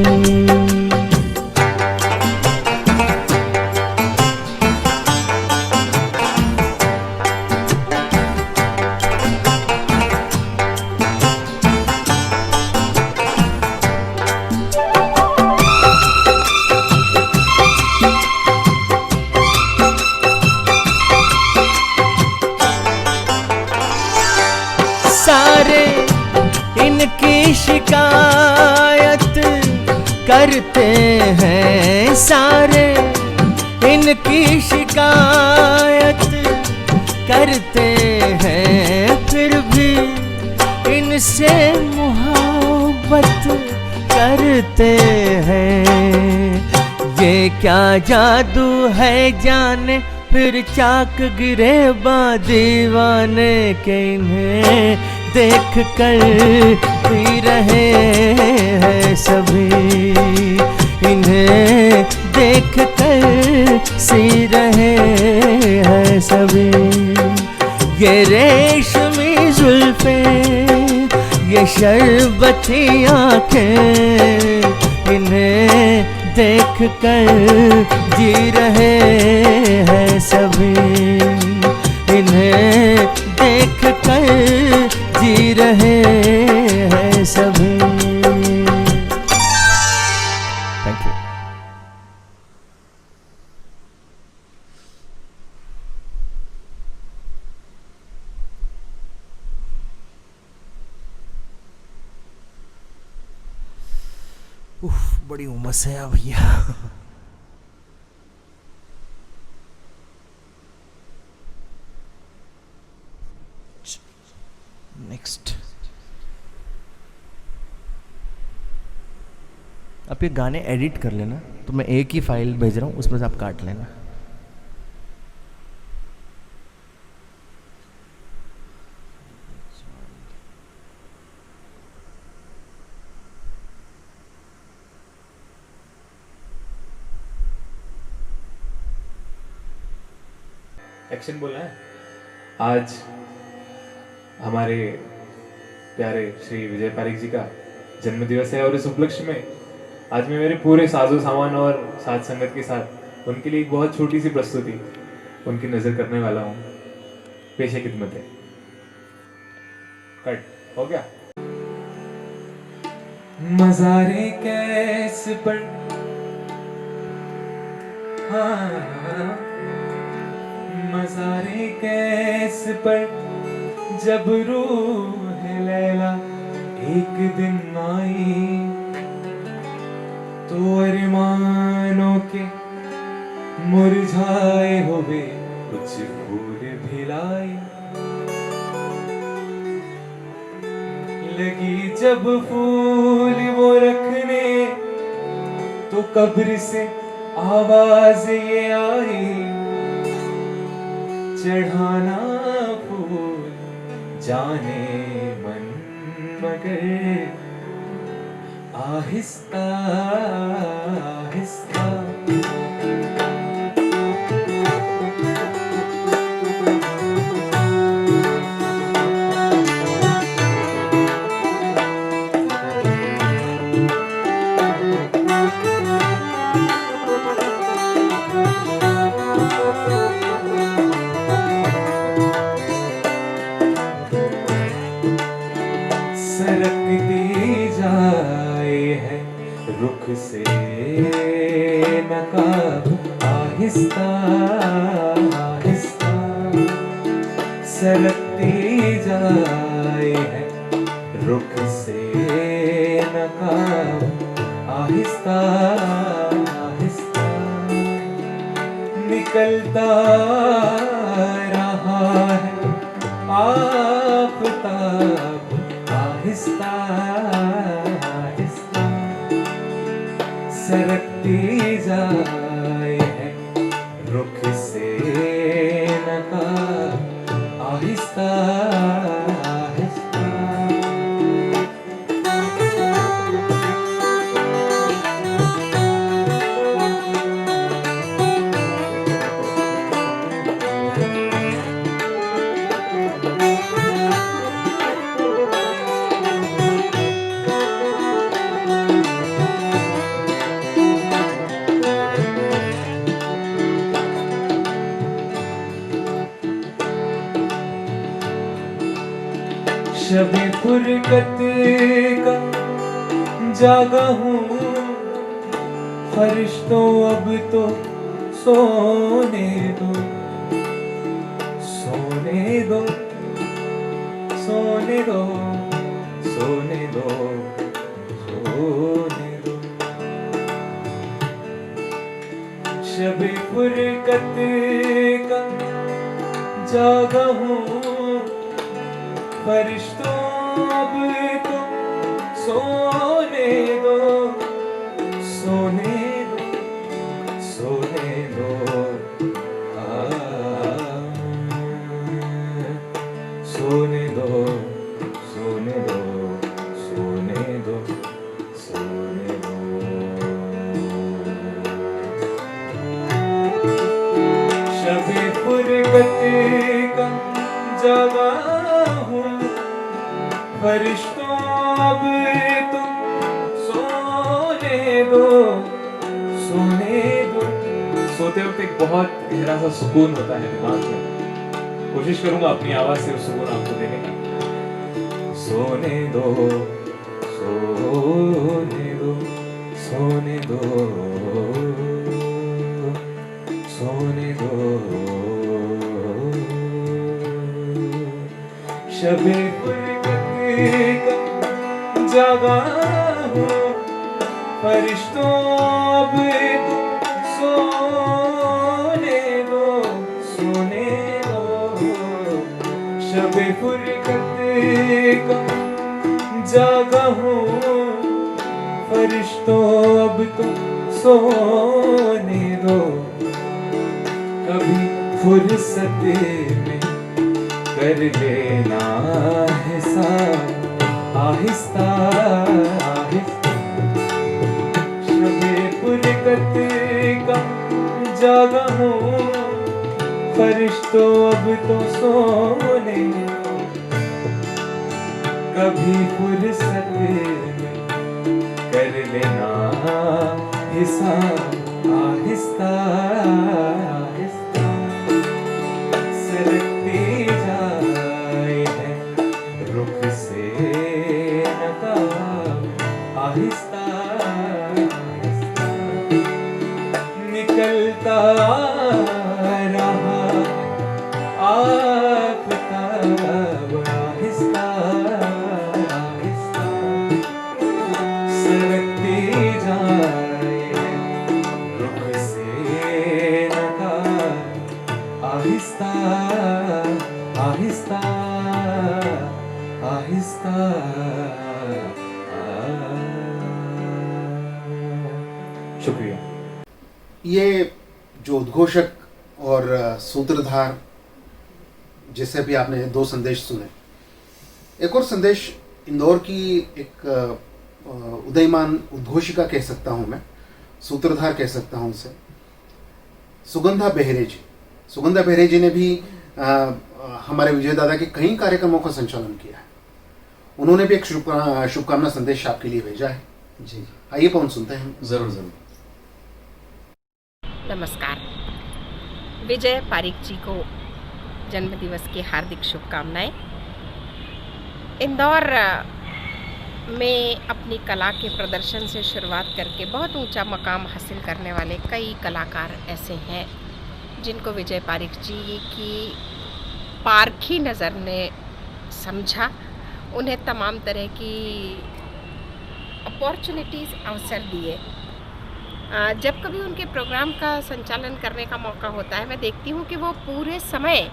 Speaker 3: सारे इनकी शिकायत करते हैं, सारे इनकी शिकायत करते हैं, फिर भी इनसे मोहब्बत करते हैं। ये क्या जादू है जाने, फिर चाक गिरे दीवाने के, इन्हें देख कर पी रहे हैं सभी, इन्हें देख कर सी रहे हैं सभी। ये रेशमी जुल्फे, ये शरबती आँखें, इन्हें देख कर जी रहे हैं सभी, इन्हें देख कर जी रहे हैं सभी। Thank you. उफ, बड़ी उमस है भैया। नेक्स्ट, आप ये गाने एडिट कर लेना, तो मैं एक ही फाइल भेज रहा हूँ, उसमें से आप काट लेना।
Speaker 9: एक्शन बोलना है। आज हमारे प्यारे श्री विजय पारिक जी का जन्म दिवस है और इस उपलक्ष्य में आज मैं मेरे पूरे साजो सामान और साथ संगत के साथ उनके लिए एक बहुत छोटी सी प्रस्तुति उनकी नजर करने वाला हूँ। पेशे खिदमत है। कट हो गया। मज़ारे कैस पर हाँ, मज़ारे कैस पर जब रूह लैला एक दिन आई, तो अरमानों के मुरझाए हुए कुछ फूल भी लाई। लगी जब फूल वो रखने, तो कब्र से आवाज ये आई चढ़ाना फूल जाने मन मगर आहिस्ता आहिस्ता सरकती जाए है रुख से नकाब आहिस्ता आहिस्ता सरकती जाए है रुख से नकाब आहिस्ता आहिस्ता निकलता रहा है आफताब आहिस्ता आहिस्ता सरकती जाए है रुख से नकाब आहिस्ता आहिस्ता शबे फुरकत का जागा हूँ फरिश्तों अब तो सोने दो सोने दो सोने दो सोने दो सोने दो शबे फुरकत का जागा हूँ फरिश्तों अब तो सोने दो सोने दो सोने दो सोने दो सोने दो सोने दो सोने दो शबे फुरकत का जागा फरिश्तों अब तो सोने दो सोने दो सोते वक्त एक बहुत गहरा सा सुकून होता है दिमाग में कोशिश करूंगा अपनी आवाज से उस सुकून आपको देने का सोने दो सोने दो सोने दो सोने दो शबे जागा हूँ फरिश्तों अब तो सोने दो सोने दो शबे फुरकत का जागा हूँ फरिश्तों अब तो सोने दो कभी फुर्सत में कर लेना हिसाब आहिस्ता आहिस्ता शबे फुरकत का जागा हूँ फरिश्तों अब तो सोने कभी फुर्सत में कर लेना हिसाब आहिस्ता आहिस्ता सरकती जाए है रुख से नकाब आहिस्ता आहिस्ता निकलता रहा आफताब आहिस्ता आहिस्ता सरकती जाए रुख से नकाब आहिस्ता आहिस्ता आहिस्ता शुक्रिया।
Speaker 2: ये जो उद्घोषक और सूत्रधार, जैसे भी आपने 2 संदेश सुने, एक और संदेश इंदौर की एक उदयमान उद्घोषिका कह सकता हूँ मैं, सूत्रधार कह सकता हूँ उसे, सुगंधा बेहरे जी। सुगंधा बेहरे जी ने भी हमारे विजय दादा के कई कार्यक्रमों का संचालन किया है। उन्होंने भी एक शुभकामना संदेश आपके लिए भेजा है।
Speaker 1: जी
Speaker 2: आइए पवन सुनते हैं।
Speaker 1: जरूर जरूर।
Speaker 10: नमस्कार। विजय पारिक जी को जन्मदिवस की हार्दिक शुभकामनाएं। इंदौर में अपनी कला के प्रदर्शन से शुरुआत करके बहुत ऊंचा मकाम हासिल करने वाले कई कलाकार ऐसे हैं जिनको विजय पारिक जी की पारखी नज़र ने समझा, उन्हें तमाम तरह की अपॉर्चुनिटीज़, अवसर दिए। जब कभी उनके प्रोग्राम का संचालन करने का मौका होता है, मैं देखती हूँ कि वो पूरे समय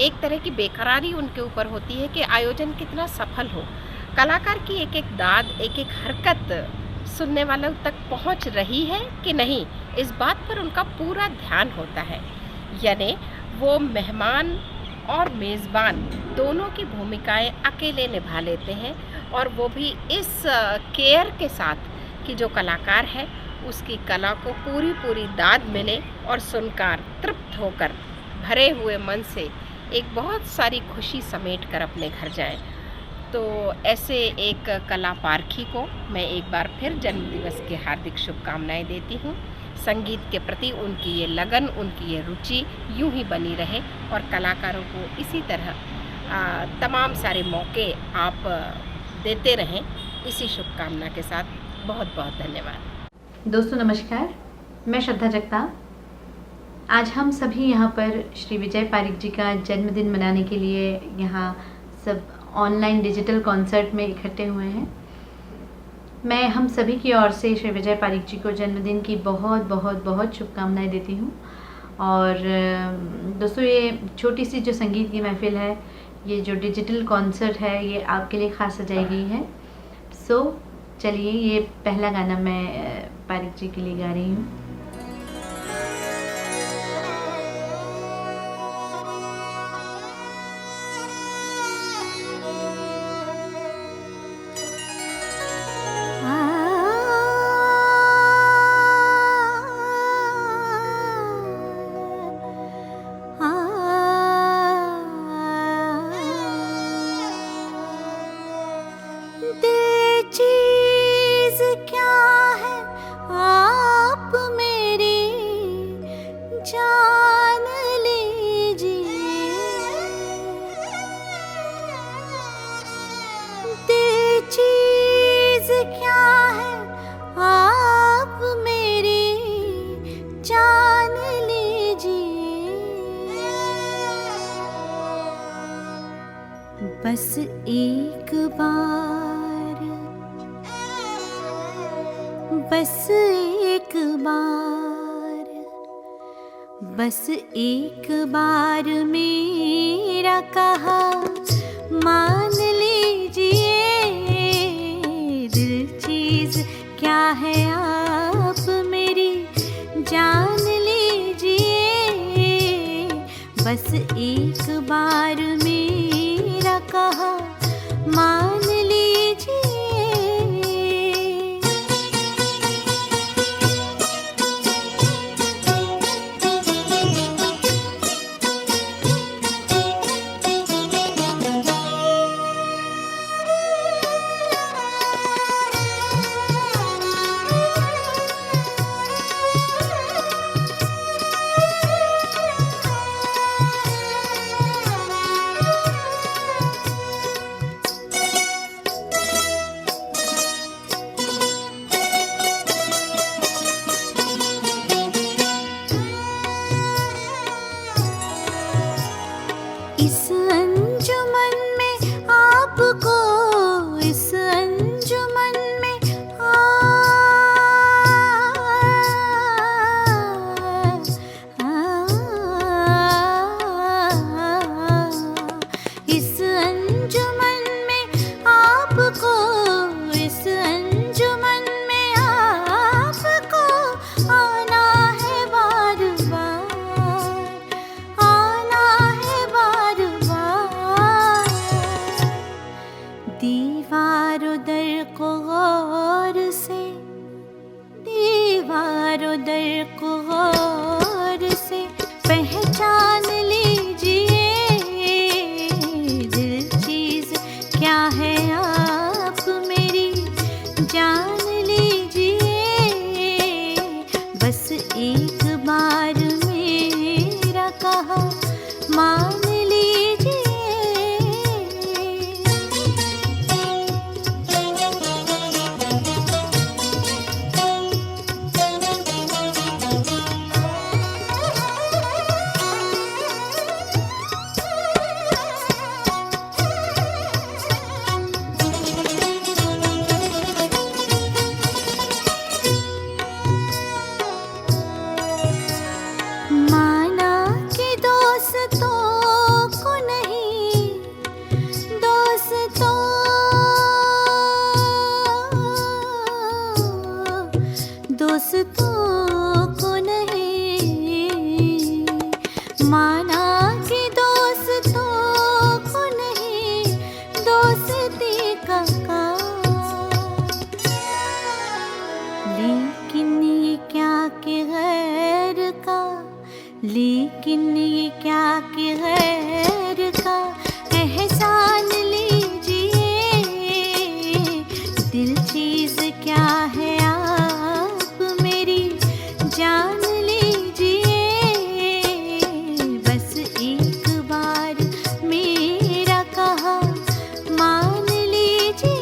Speaker 10: एक तरह की बेकरारी उनके ऊपर होती है कि आयोजन कितना सफल हो, कलाकार की एक एक दाद, एक एक हरकत सुनने वालों तक पहुँच रही है कि नहीं, इस बात पर उनका पूरा ध्यान होता है। यानी वो मेहमान और मेज़बान दोनों की भूमिकाएं अकेले निभा लेते हैं, और वो भी इस केयर के साथ कि जो कलाकार है उसकी कला को पूरी दाद मिले और सुनकर तृप्त होकर भरे हुए मन से एक बहुत सारी खुशी समेट कर अपने घर जाएं। तो ऐसे एक कला पारखी को मैं एक बार फिर जन्मदिवस की हार्दिक शुभकामनाएं देती हूँ। संगीत के प्रति उनकी ये लगन, उनकी ये रुचि यूं ही बनी रहे, और कलाकारों को इसी तरह तमाम सारे मौके आप देते रहें, इसी शुभकामना के साथ बहुत बहुत धन्यवाद।
Speaker 11: दोस्तों नमस्कार, मैं श्रद्धा जगताप। आज हम सभी यहाँ पर श्री विजय पारिक जी का जन्मदिन मनाने के लिए यहाँ सब ऑनलाइन डिजिटल कॉन्सर्ट में इकट्ठे हुए हैं। मैं हम सभी की ओर से श्री विजय पारिक जी को जन्मदिन की बहुत बहुत बहुत शुभकामनाएं देती हूँ। और दोस्तों, ये छोटी सी जो संगीत की महफिल है, ये जो डिजिटल कॉन्सर्ट है, ये आपके लिए खास सजाई गई है। सो चलिए, ये पहला गाना मैं पारिक जी के लिए गा रही हूँ। बस एक बार, बस एक बार, बस एक बार मेरा कहा मान लीजिए। दिल चीज क्या है आप मेरी जान लीजिए। बस एक बार मेरा कहा मान लीजिए।
Speaker 12: चारों दर को गौर से पहचान लीजिए, दिल चीज क्या है आप मेरी जान लीजिए, बस एक बार मेरा कहा मान लीजिए। माना कि दोस्तों को नहीं, दोस्तों को नहीं, माना कि दोस्तों को नहीं दोस्ती का काम, लेकिन ये क्या कि गैर का, लेकिन ये क्या कि गैर का एहसान लीजिए, दिल चीज क्या है आप मेरी जान लीजिए, बस एक बार मेरा कहा मान लीजिए।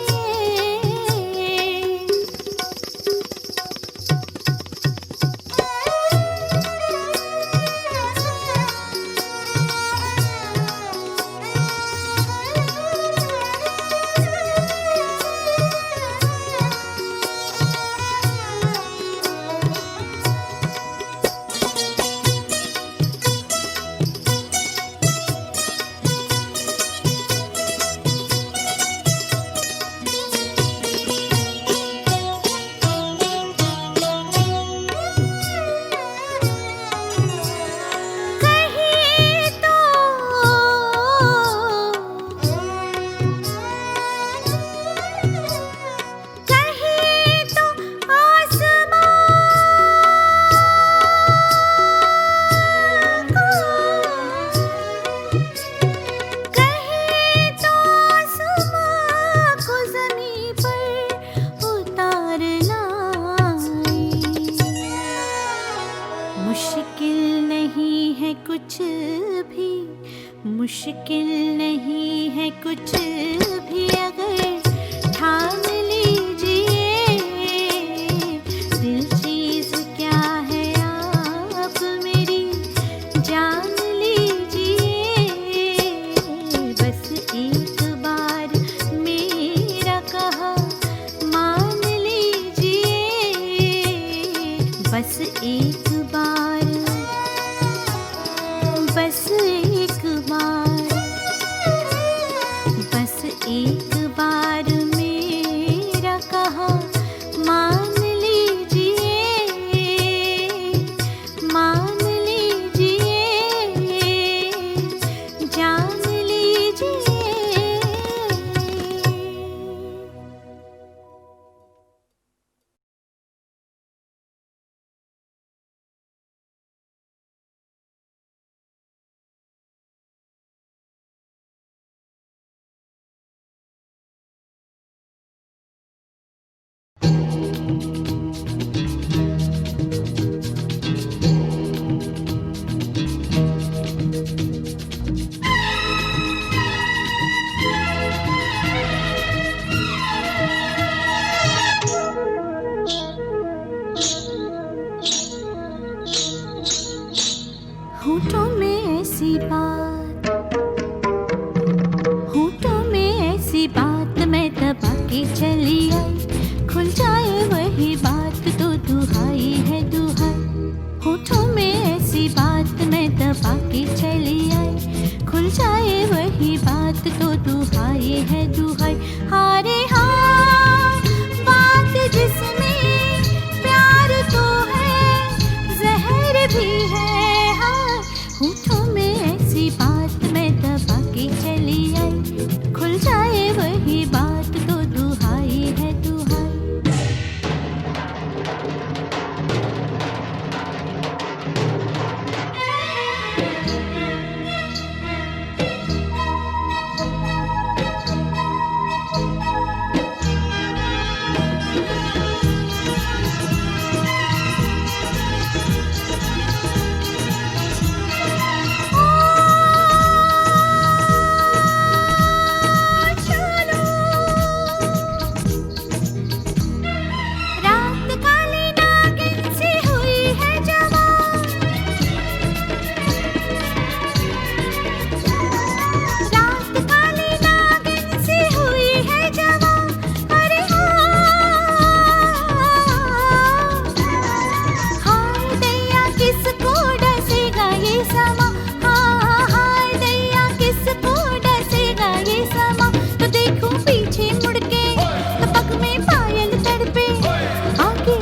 Speaker 12: मुश्किल नहीं है कुछ भी, मुश्किल नहीं है कुछ भी अगर ठान लीजिए, दिल चीज क्या है आप मेरी जान लीजिए, बस एक बार मेरा कहा मान लीजिए, बस एक बार, बस एक बार, बस एक बार मेरा कहा मान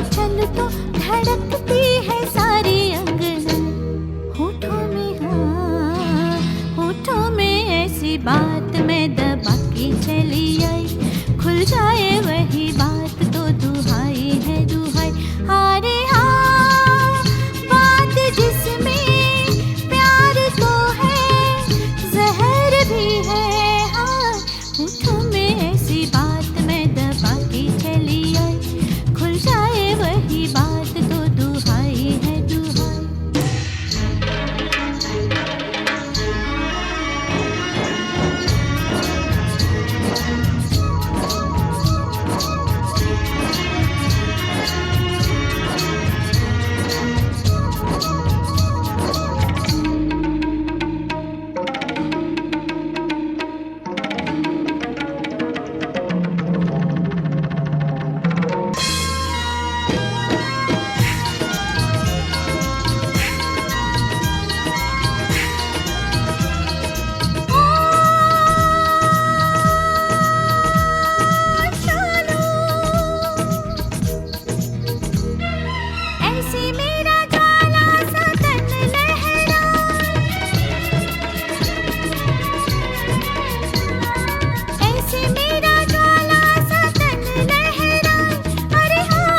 Speaker 12: चल तो धड़कती है सारी अंगना। होठों में हाँ, होठों में ऐसी बात मैं दबा के चली आई। खुल जाए वही बात तो दुहाई है दुहाई। हारे हाँ, बात जिसमें प्यार तो है, जहर भी है हाँ। होठों में ऐसी बात मैं दबा के चली आई। खुल जाए वही बात तो दुहाई है दुहाई। ऐसे मेरा ज्वाला सा तन लहराए, ऐसे मेरा ज्वाला सा तन लहराए। अरे हाँ,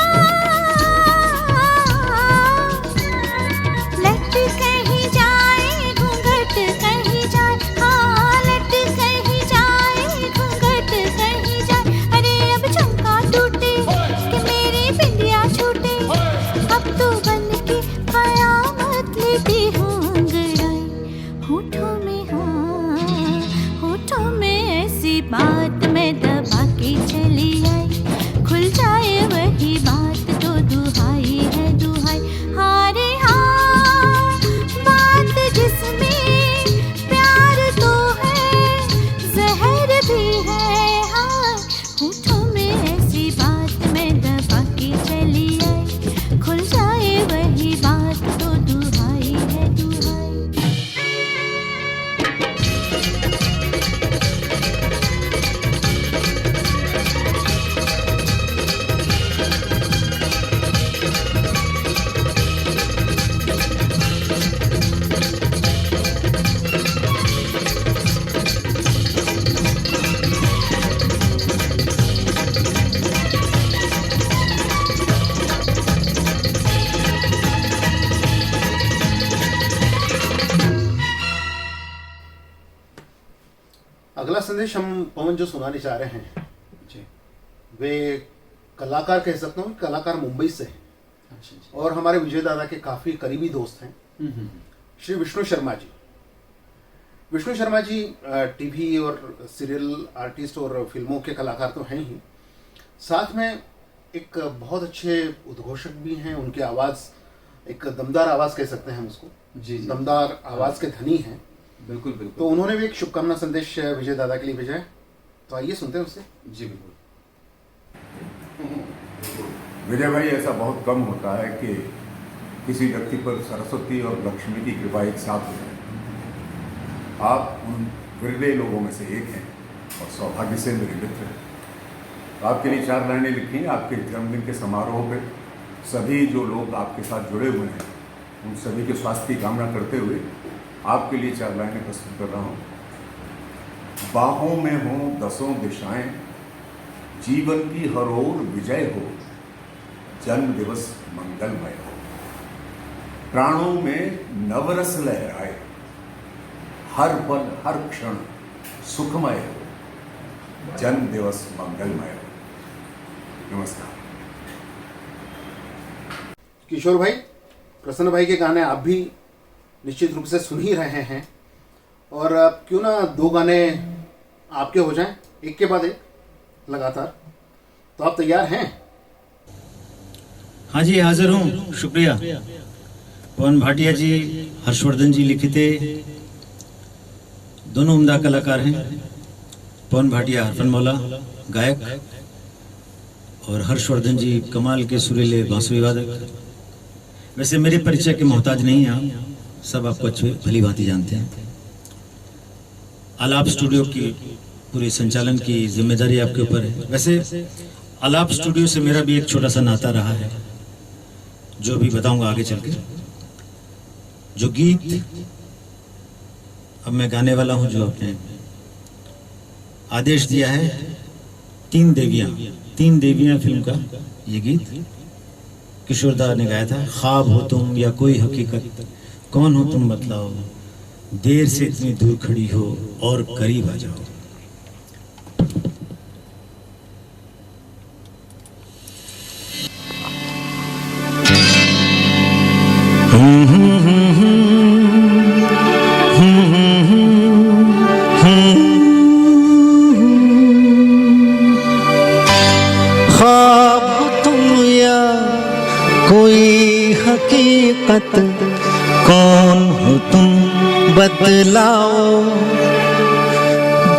Speaker 12: लट कहीं जाए घूंघट कहीं जाए हाँ, लट कहीं जाए घूंघट कहीं जाए। अरे अब चमका टूटे कि मेरी बिंदिया छूटे, अब तो बन के कयामत लेती हूँ अंगड़ाई। होठों में हाँ, होठों में ऐसी बात मैं दबा के चली आई। खुल जाए वही बात तो दुहाई है दुहाई। हारे हाँ, बात जिसमें प्यार तो है, जहर भी है हाँ। होठों में ऐसी बात मैं दबा के चली आई। खुल जाए वही बात तो दुहाई है दुहाई।
Speaker 2: अगला संदेश हम पवन जो सुनाने जा रहे हैं
Speaker 1: जी।
Speaker 2: वे कलाकार कह सकता हूँ, कलाकार मुंबई से हैं
Speaker 1: अच्छा जी।
Speaker 2: और हमारे विजय दादा के काफी करीबी दोस्त हैं। श्री विष्णु शर्मा जी। विष्णु शर्मा जी टीवी और सीरियल आर्टिस्ट और फिल्मों के कलाकार तो हैं ही, साथ में एक बहुत अच्छे उद्घोषक भी हैं। उनकी आवाज़ एक दमदार आवाज़ कह सकते हैं हम उसको,
Speaker 1: जी जी।
Speaker 2: दमदार आवाज़ के धनी हैं।
Speaker 1: बिल्कुल बिल्कुल।
Speaker 2: तो उन्होंने भी एक शुभकामना संदेश विजय दादा के लिए भेजा है, तो आइए सुनते हैं उससे।
Speaker 1: जी बिल्कुल।
Speaker 13: विजय भाई, ऐसा बहुत कम होता है कि किसी व्यक्ति पर सरस्वती और लक्ष्मी की कृपा एक साथ हो जाए। आप उन विरले लोगों में से एक हैं और सौभाग्य से मेरे मित्र हैं। तो आपके लिए 4 लाइनें लिखी हैं। आपके जन्मदिन के समारोह में सभी जो लोग आपके साथ जुड़े हुए हैं, उन सभी के स्वास्थ्य की कामना करते हुए आपके लिए 4 लाइनें प्रस्तुत कर रहा हूँ। बाहों में हों 10 दिशाएं, जीवन की हर ओर विजय हो, जन्म दिवस मंगलमय हो। प्राणों में नवरस लहराए, हर पल हर क्षण सुखमय हो, जन्म दिवस मंगलमय हो। नमस्कार।
Speaker 2: किशोर भाई, प्रसन्न भाई के गाने आप भी निश्चित रूप से सुन ही रहे हैं, और अब क्यों ना 2 गाने आपके हो जाएं एक के बाद एक लगातार। तो आप तैयार हैं?
Speaker 5: हाँ जी, हाजिर हूँ। शुक्रिया। पवन भाटिया जी, हर्षवर्धन जी लिखिते, दोनों उम्दा कलाकार हैं। पवन भाटिया हरफनमौला गायक और हर्षवर्धन जी कमाल के सुरीले बांसुरी वादक। वैसे मेरे परिचय के मोहताज नहीं हैं आप, सब आपको अच्छे भली भांति जानते हैं। आलाप स्टूडियो की पूरे संचालन की जिम्मेदारी आपके ऊपर है। वैसे आलाप स्टूडियो से मेरा भी एक छोटा सा नाता रहा है। जो भी बताऊंगा आगे चल के। जो गीत अब मैं गाने वाला हूं, जो आपने आदेश दिया है, तीन देवियां फिल्म का ये गीत किशोरदा ने गाया था। ख्वाब हो तुम या कोई हकीकत, कौन हो तुम बतलाओ, देर से इतनी दूर खड़ी हो और करीब आ जाओ।
Speaker 6: ख्वाब हो तुम या कोई हकीकत, कौन हो तुम बतलाओ,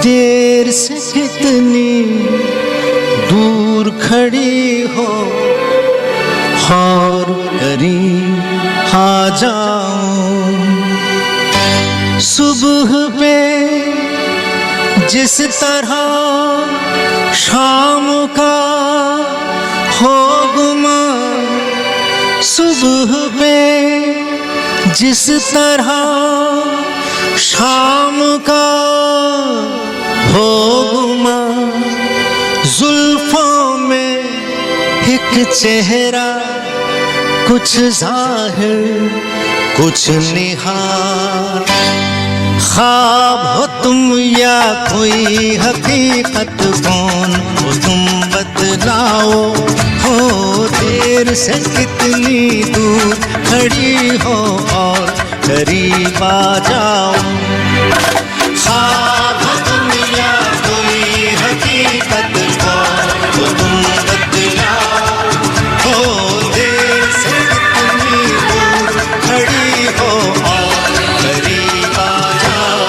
Speaker 6: देर से कितनी दूर खड़ी हो और करीब आ जाओ। सुबह पे जिस तरह शाम का हो गुमा, सुबह पे जिस तरह शाम का हो गुमा, जुल्फों में एक चेहरा, कुछ जाहिर कुछ निहार। ख्वाब हो तुम या कोई हकीकत, कौन हो तुम बतलाओ, हो देर से कितनी दूर खड़ी हो और करीब आ जाओ। ख्वाब हो तुम या कोई हकीकत, कौन हो तुम बतलाओ, हो देर से कितनी दूर खड़ी हो और करीब आ जाओ।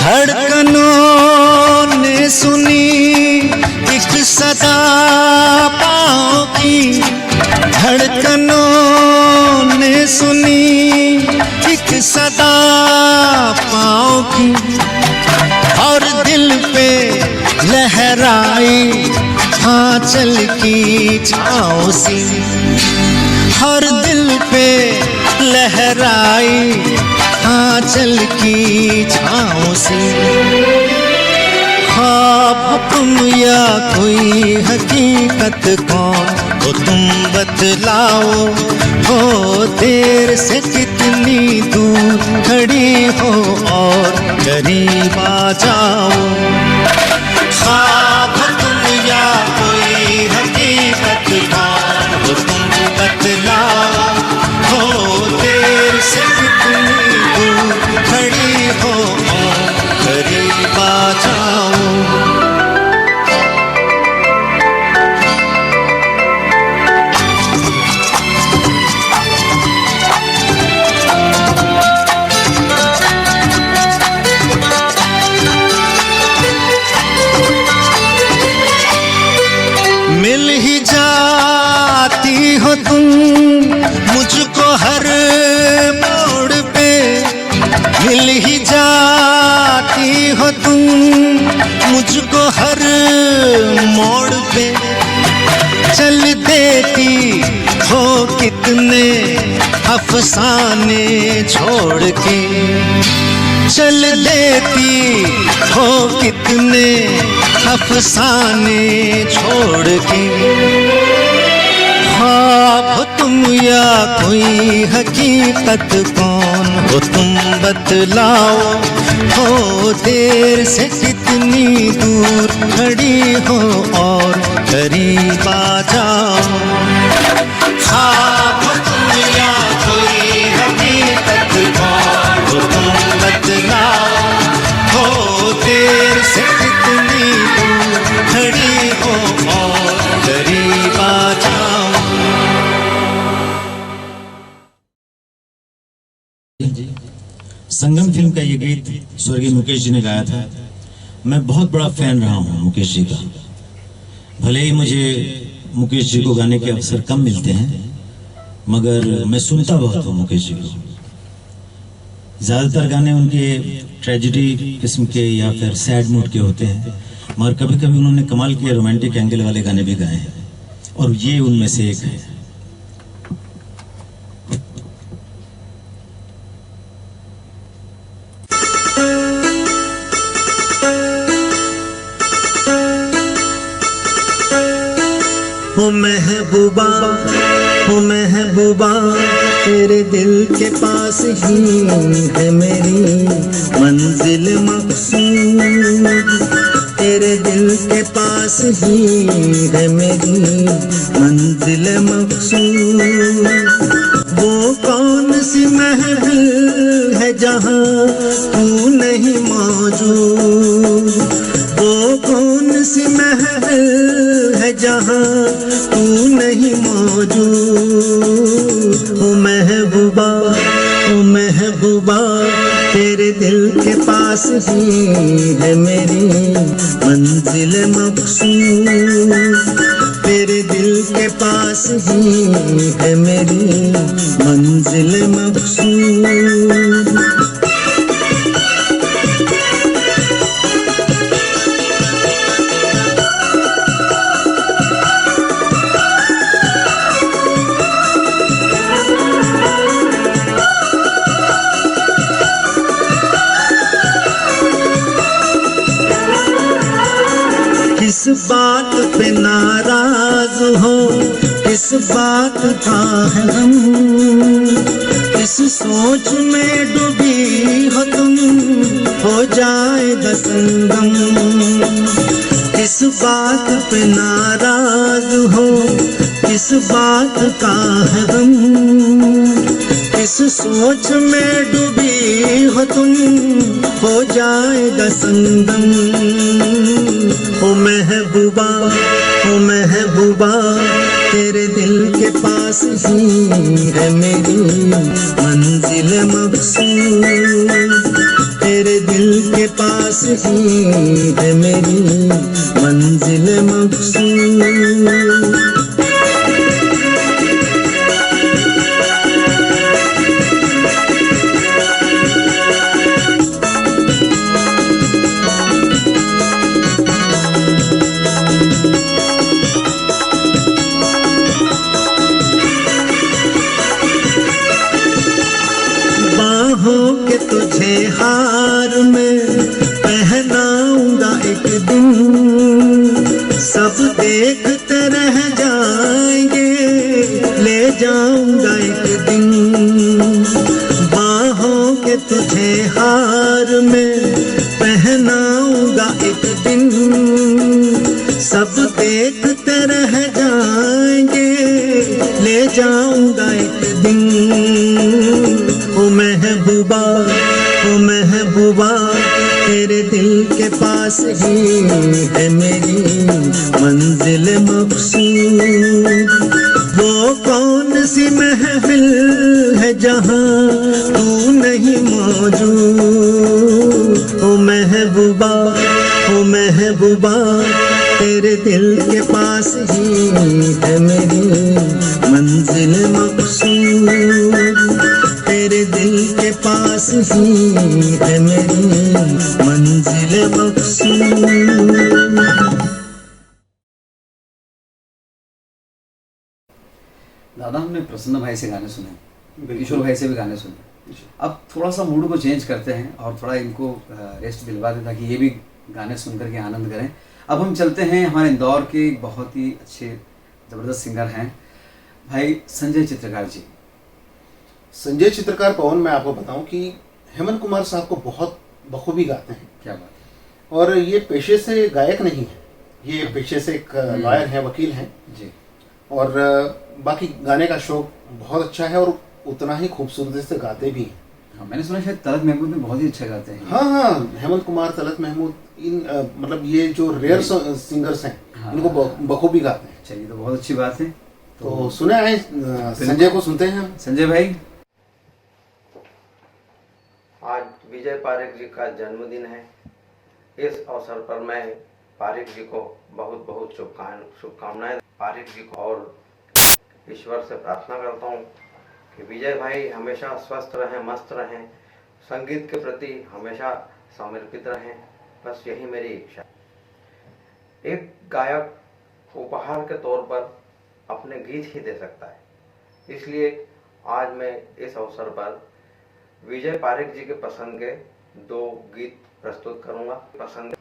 Speaker 6: धड़कनों ने सुनी एक सदा पाँव की, धड़कनों ने सुनी एक सदा पाँव की, और दिल पे लहराई आंचल की छाँव सी, हर दिल पे लहराई आंचल की छाँव से। ख्वाब हो तुम या कोई हकीकत, कौन हो तुम बतलाओ, हो देर से कितनी दूर खड़ी हो और करीब आ जाओ। ख्वाब हो तुम या कोई हकीकत, कौन हो तुम बतलाओ, हो देर से कितनी दूर खड़ी हो और करीब आ जाओ। मिल ही जाती हो तुम मुझको हर मोड़ पे, मिल ही जाती हो तुम मुझको हर मोड़ पे, चल देती हो कितने अफसाने छोड़ के, चल देती हो कितने अफसाने छोड़ के। ख्वाब हो तुम या कोई हकीकत, कौन हो तुम बतलाओ, हो देर से कितनी दूर खड़ी हो और करीब आ जाओ। ख्वाब हो तुम या कोई हकीकत, कौन हो तुम बतलाओ, हो देर से कितनी दूर खड़ी हो और करीब आ जाओ।
Speaker 5: संगम फिल्म का ये गीत स्वर्गीय मुकेश जी ने गाया था। मैं बहुत बड़ा फैन रहा हूँ मुकेश जी का। भले ही मुझे मुकेश जी को गाने के अवसर कम मिलते हैं, मगर मैं सुनता बहुत हूँ मुकेश जी को। ज़्यादातर गाने उनके ट्रेजिडी किस्म के या फिर सैड मूड के होते हैं, मगर कभी कभी उन्होंने कमाल किया रोमांटिक एंगल वाले गाने भी गाए हैं, और ये उनमें से एक है।
Speaker 6: ओ महबूबा, ओ महबूबा, तेरे दिल के पास ही है मेरी मंजिल मकसूद। तेरे दिल के पास ही है मेरी मंजिल मकसूद। वो कौन सी महफिल है जहाँ तू नहीं मौजूद। वो कौन सी महफिल है जहाँ तू नहीं मौजूद। ओ महबूबा, ओ महबूबा, तेरे दिल के पास ही है मेरी मंजिल मकसूद। तेरे दिल के पास ही है मेरी मंजिल मकसूद। किस बात पे नाराज हो, किस बात का है गम, किस सोच में डूबी हो तुम, हो जाएगा संगम। किस बात पे नाराज हो, किस बात का है गम, किस सोच में डूबी हो तुम, हो जाएगा संगम। ओ महबूबा, ओ महबूबा, तेरे दिल के पास ही है मेरी मंजिल मकसूद। तेरे दिल के पास ही है मेरी मंजिल मकसूद। के तुझे हार में पहनाऊंगा एक दिन, सब देखते रह जाएंगे, ले जाऊंगा एक दिन। बाहों के तुझे हार में पहनाऊंगा एक दिन, सब देखते रह जाएंगे, ले जाऊंगा एक दिन। ओ महबूबा, ओ महबूबा, तेरे दिल के पास ही है मेरी मंजिल मकसूद। वो कौन सी महफिल है जहाँ तू नहीं मौजूद। ओ महबूबा, ओ महबूबा, तेरे दिल के पास ही है मेरी मंजिल मकसूद। तेरे दिल के पास ही है मेरी मंजिल मकसूद।
Speaker 1: दादा, हमने प्रसन्न भाई से गाने सुने, किशोर भाई से भी गाने सुने। अब थोड़ा सा मूड को चेंज करते हैं और थोड़ा इनको रेस्ट दिलवा दें ताकि ये भी गाने सुन करके आनंद करें। अब हम चलते हैं हमारे इंदौर के एक बहुत ही अच्छे ज़बरदस्त सिंगर हैं भाई संजय चित्रकार जी।
Speaker 2: संजय चित्रकार पवन, मैं आपको बताऊं कि हेमंत कुमार साहब को बहुत बखूबी गाते हैं।
Speaker 1: क्या बात है।
Speaker 2: और ये पेशे से गायक नहीं है, ये पेशे से एक लॉयर हैं, वकील हैं
Speaker 1: जी।
Speaker 2: और बाकी गाने का शौक बहुत अच्छा है और उतना ही खूबसूरती से गाते भी हैं।
Speaker 1: हाँ, मैंने सुना शायद तलत महमूद में बहुत ही अच्छा गाते हैं।
Speaker 2: हाँ हाँ, हेमंत कुमार, तलत महमूद, इन मतलब ये जो रेयर सिंगर्स हैं,
Speaker 1: हाँ,
Speaker 2: इनको बखूबी गाते हैं।
Speaker 1: चलिए, तो बहुत अच्छी बात है।
Speaker 2: तो सुने आए संजय को सुनते हैं हम।
Speaker 1: संजय भाई,
Speaker 14: आज विजय पारेख जी का जन्मदिन है। इस अवसर पर मैं पारिक जी को बहुत बहुत शुभकामनाएं। पारिक जी को और ईश्वर से प्रार्थना करता हूँ कि विजय भाई हमेशा स्वस्थ रहें, मस्त रहें, संगीत के प्रति हमेशा समर्पित रहें, बस यही मेरी इच्छा। एक गायक उपहार के तौर पर अपने गीत ही दे सकता है, इसलिए आज मैं इस अवसर पर विजय पारिक जी के पसंद के 2 गीत प्रस्तुत करूंगा। पसंद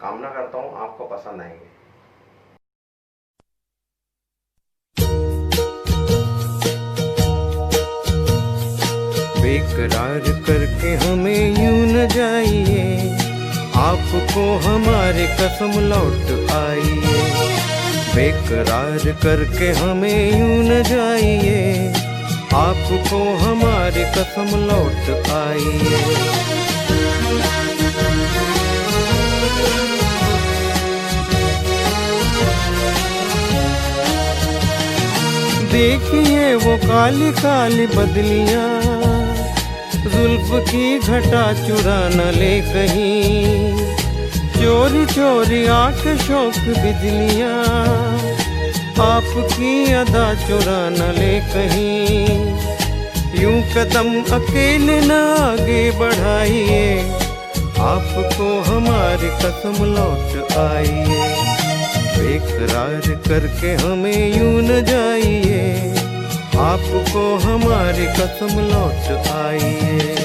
Speaker 14: कामना करता हूं आपको पसंद आएंगे।
Speaker 15: बेकरार करके हमें यूं न जाइए, आपको हमारे कसम लौट आइए। बेकरार करके हमें यूं न जाइए, आपको हमारे कसम लौट आइए। देखिए वो काली काली बदलियां, जुल्फ की घटा चुरा न ले कहीं, चोरी चोरी आके शौक बिजलियां, आपकी अदा चुरा न ले कहीं। यूं कदम अकेले न आगे बढ़ाइए, आपको हमारी कसम लौट आइए। बेकरार करके हमें यूं न जाइए, आपको हमारी कसम लौट आइए।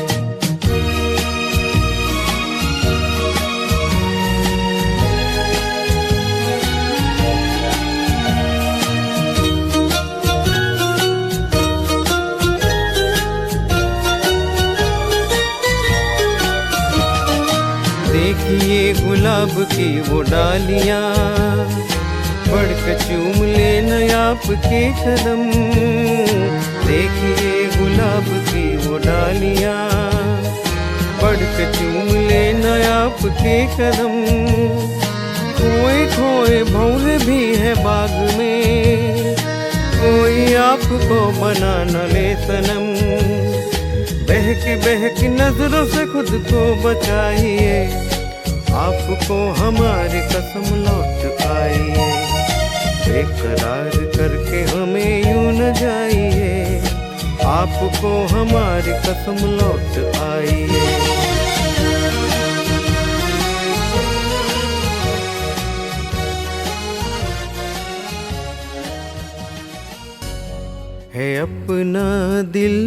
Speaker 15: देखिए गुलाब की वो डालियां, बढ़ के चूम लेना आपके कदम। देखिए गुलाब की वो डालियां, बढ़ के चूम लेना आपके कदम। खोए खोए भंवर भी है बाग में, कोई आपको बना न ले सनम। बहकी नजरों से खुद को बचाइए, आपको हमारी कसम लौट आइए। बेकरार करके हमें यूं न जाइए, आपको हमारी कसम लौट आइए। है अपना दिल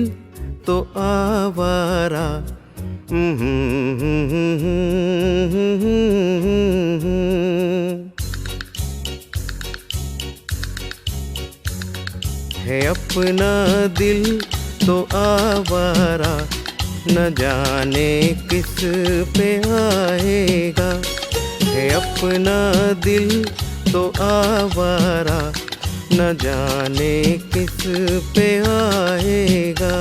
Speaker 15: तो आवारा, है अपना दिल तो आवारा, न जाने किस पे आएगा। है अपना दिल तो आवारा, न जाने किस पे आएगा।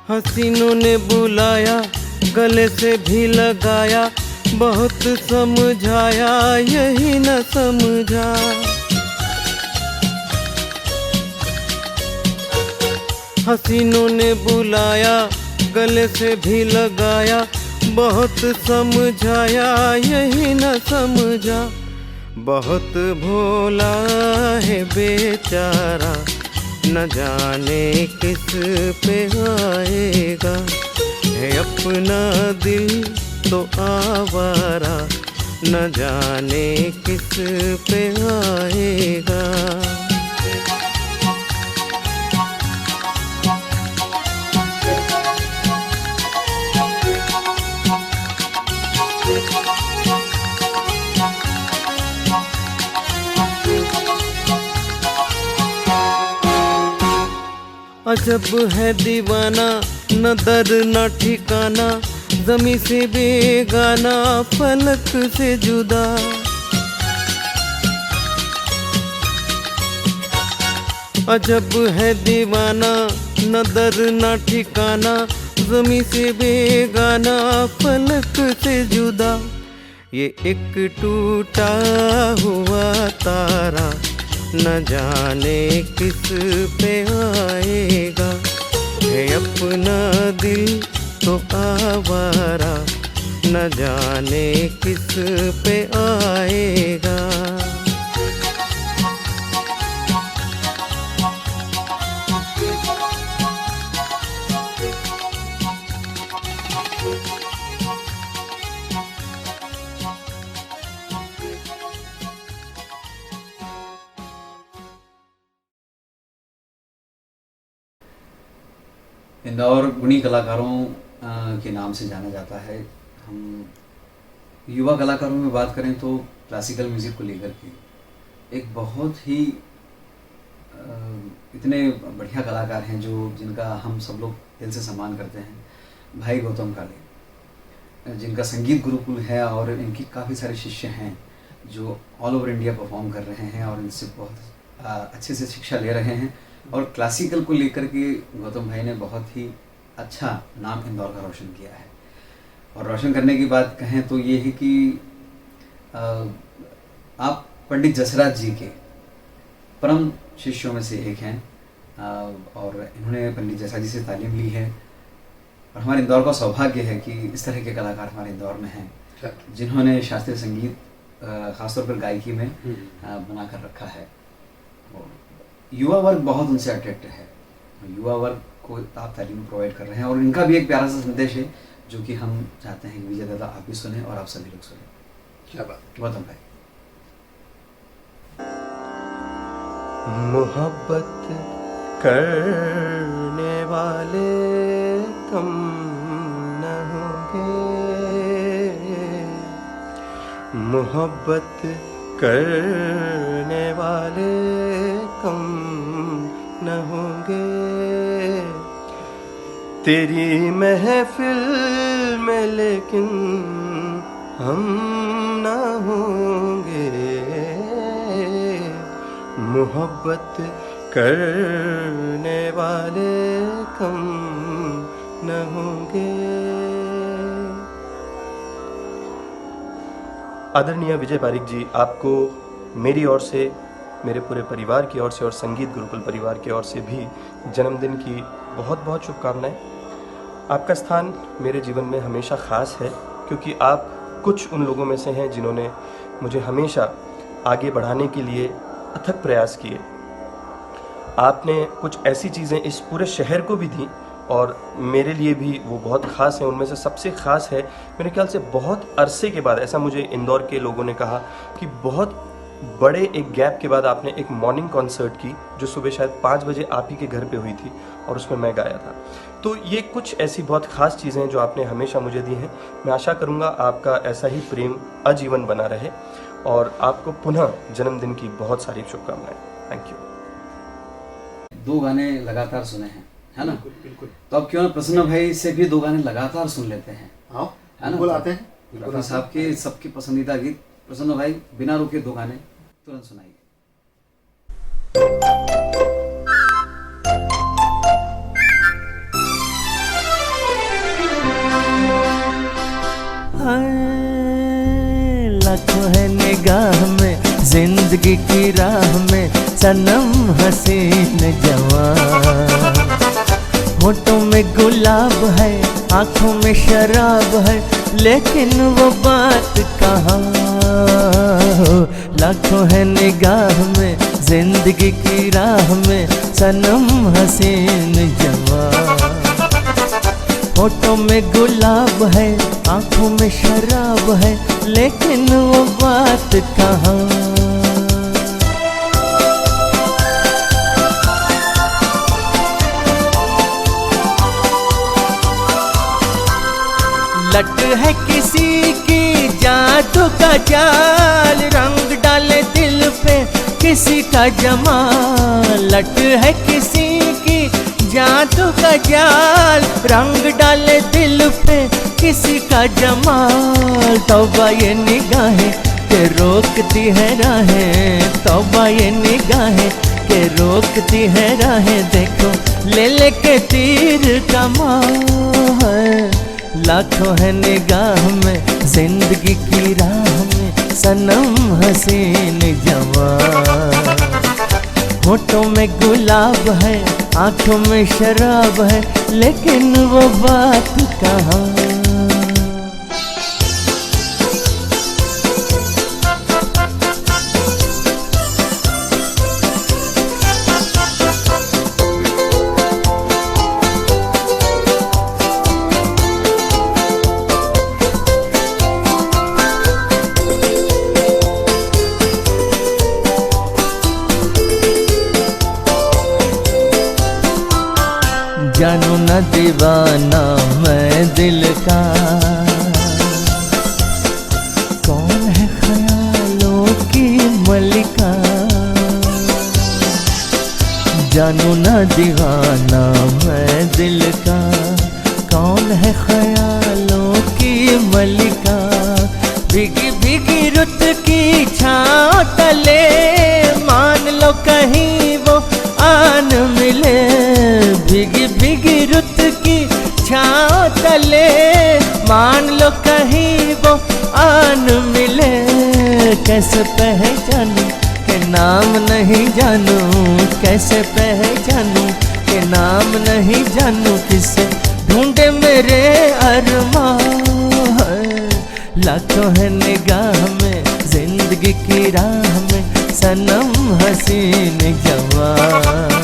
Speaker 15: हसीनों ने बुलाया, गले से भी लगाया, बहुत समझाया यही न समझा। हसीनों ने बुलाया, गले से भी लगाया, बहुत समझाया यही न समझा। बहुत भोला है बेचारा, न जाने किस पे आएगा। है अपना दिल तो आवारा, न जाने किस पे आएगा। अजब है दीवाना, न दर न ठिकाना, ज़मीं से बेगाना, फलक से जुदा। अजब है दीवाना, न दर न ठिकाना, ज़मीं से बेगाना फलक से जुदा, ये एक टूटा हुआ तारा न जाने किस पे आएगा। है अपना दिल तो आवारा, न जाने किस पे आएगा।
Speaker 1: इंदौर गुणी कलाकारों के नाम से जाना जाता है। हम युवा कलाकारों में बात करें तो क्लासिकल म्यूज़िक को लेकर के एक बहुत ही इतने बढ़िया कलाकार हैं जिनका हम सब लोग दिल से सम्मान करते हैं। भाई गौतम काले, जिनका संगीत गुरुकुल है और इनकी काफ़ी सारे शिष्य हैं जो ऑल ओवर इंडिया परफॉर्म कर रहे हैं और इनसे बहुत अच्छे से शिक्षा ले रहे हैं। और क्लासिकल को लेकर के गौतम भाई ने बहुत ही अच्छा नाम इंदौर का रोशन किया है। और रोशन करने की बात कहें तो ये है कि आप पंडित जसराज जी के परम शिष्यों में से एक हैं और इन्होंने पंडित जसराज जी से तालीम ली है। और हमारे इंदौर का सौभाग्य है कि इस तरह के कलाकार हमारे इंदौर में हैं जिन्होंने शास्त्रीय संगीत खासतौर पर गायकी में बना कर रखा है। और युवा वर्ग बहुत उनसे अट्रैक्ट है। युवा वर्ग को आप तालीम प्रोवाइड कर रहे हैं और इनका भी एक प्यारा सा संदेश है जो कि हम चाहते हैं कि विजय दादा आप भी सुने और आप सभी लोग सुने।
Speaker 2: क्या बात
Speaker 1: गौतम भाई।
Speaker 15: मोहब्बत करने वाले कम न होंगे, मोहब्बत करने वाले कम न होंगे। तेरी महफिल में लेकिन हम न होंगे, मोहब्बत करने वाले कम न होंगे।
Speaker 16: आदरणीय विजय पारिक जी, आपको मेरी ओर से, मेरे पूरे परिवार की ओर से और संगीत गुरुकुल परिवार की ओर से भी जन्मदिन की बहुत बहुत शुभकामनाएं। आपका स्थान मेरे जीवन में हमेशा ख़ास है क्योंकि आप कुछ उन लोगों में से हैं जिन्होंने मुझे हमेशा आगे बढ़ाने के लिए अथक प्रयास किए। आपने कुछ ऐसी चीज़ें इस पूरे शहर को भी दी और मेरे लिए भी वो बहुत ख़ास है। उनमें से सबसे ख़ास है, मेरे ख्याल से बहुत अरसे के बाद, ऐसा मुझे इंदौर के लोगों ने कहा कि बहुत बड़े एक गैप के बाद आपने एक मॉर्निंग कॉन्सर्ट की जो सुबह शायद 5 बजे आप ही के घर पे हुई थी और उसमें मैं गाया था। तो ये कुछ ऐसी बहुत ख़ास चीज़ें हैं जो आपने हमेशा मुझे दी हैं। मैं आशा करूँगा आपका ऐसा ही प्रेम आजीवन बना रहे और आपको पुनः जन्मदिन की बहुत सारी शुभकामनाएं। Thank you.
Speaker 1: 2 गाने लगातार सुने हैं, है ना?
Speaker 2: बिल्कुल।
Speaker 1: तो अब क्यों ना प्रसन्न भाई से भी 2 गाने लगातार सुन लेते हैं।
Speaker 2: हाँ,
Speaker 1: है ना?
Speaker 2: बिल्कुल आते हैं।
Speaker 1: बिल्कुल साहब के सबके पसंदीदा गीत। प्रसन्न भाई बिना रुके 2 गाने तुरंत सुनाइए।
Speaker 15: लाखों है निगाह में, जिंदगी की राह में सनम हसीन जवान। होठों में गुलाब है, आंखों में शराब है, लेकिन वो बात कहाँ। लाखों है निगाह में, जिंदगी की राह में सनम हसीन जवान। होठों में गुलाब है, आंखों में शराब है, लेकिन वो बात कहाँ। लट है किसी की जादू का जाल, रंग डाले दिल पे किसी का जमाल। लट है किसी की जादू का जाल, रंग डाले दिल पे किसी का जमाल। तौबा ये निगाहें के रोकती है राहें, तौबा ये निगाहें
Speaker 3: के रोकती है राहें, देखो ले लेके तीर कमान है। लाखों है निगाह में जिंदगी की राह में सनम हसीन जवान। होठों में गुलाब है, आंखों में शराब है, लेकिन वो बात कहाँ। जानू न दीवाना मैं दिल का, कौन है ख्यालों की मलिका। जानू न दीवाना मैं दिल का, कौन है ख्यालों की मलिका। भीगी भीगी रुत की छाँव तले मान लो कहीं वो आन मिले। भीगी भीगी रुत की छाँव तले मान लो कहीं वो आन मिले। कैसे पहचानूं के नाम नहीं जानूं, कैसे पहचानूं के नाम नहीं जानूं। किसे ढूंढे मेरे अरमान, लाखों है निगाह में जिंदगी की राह में सनम हसीन जवान।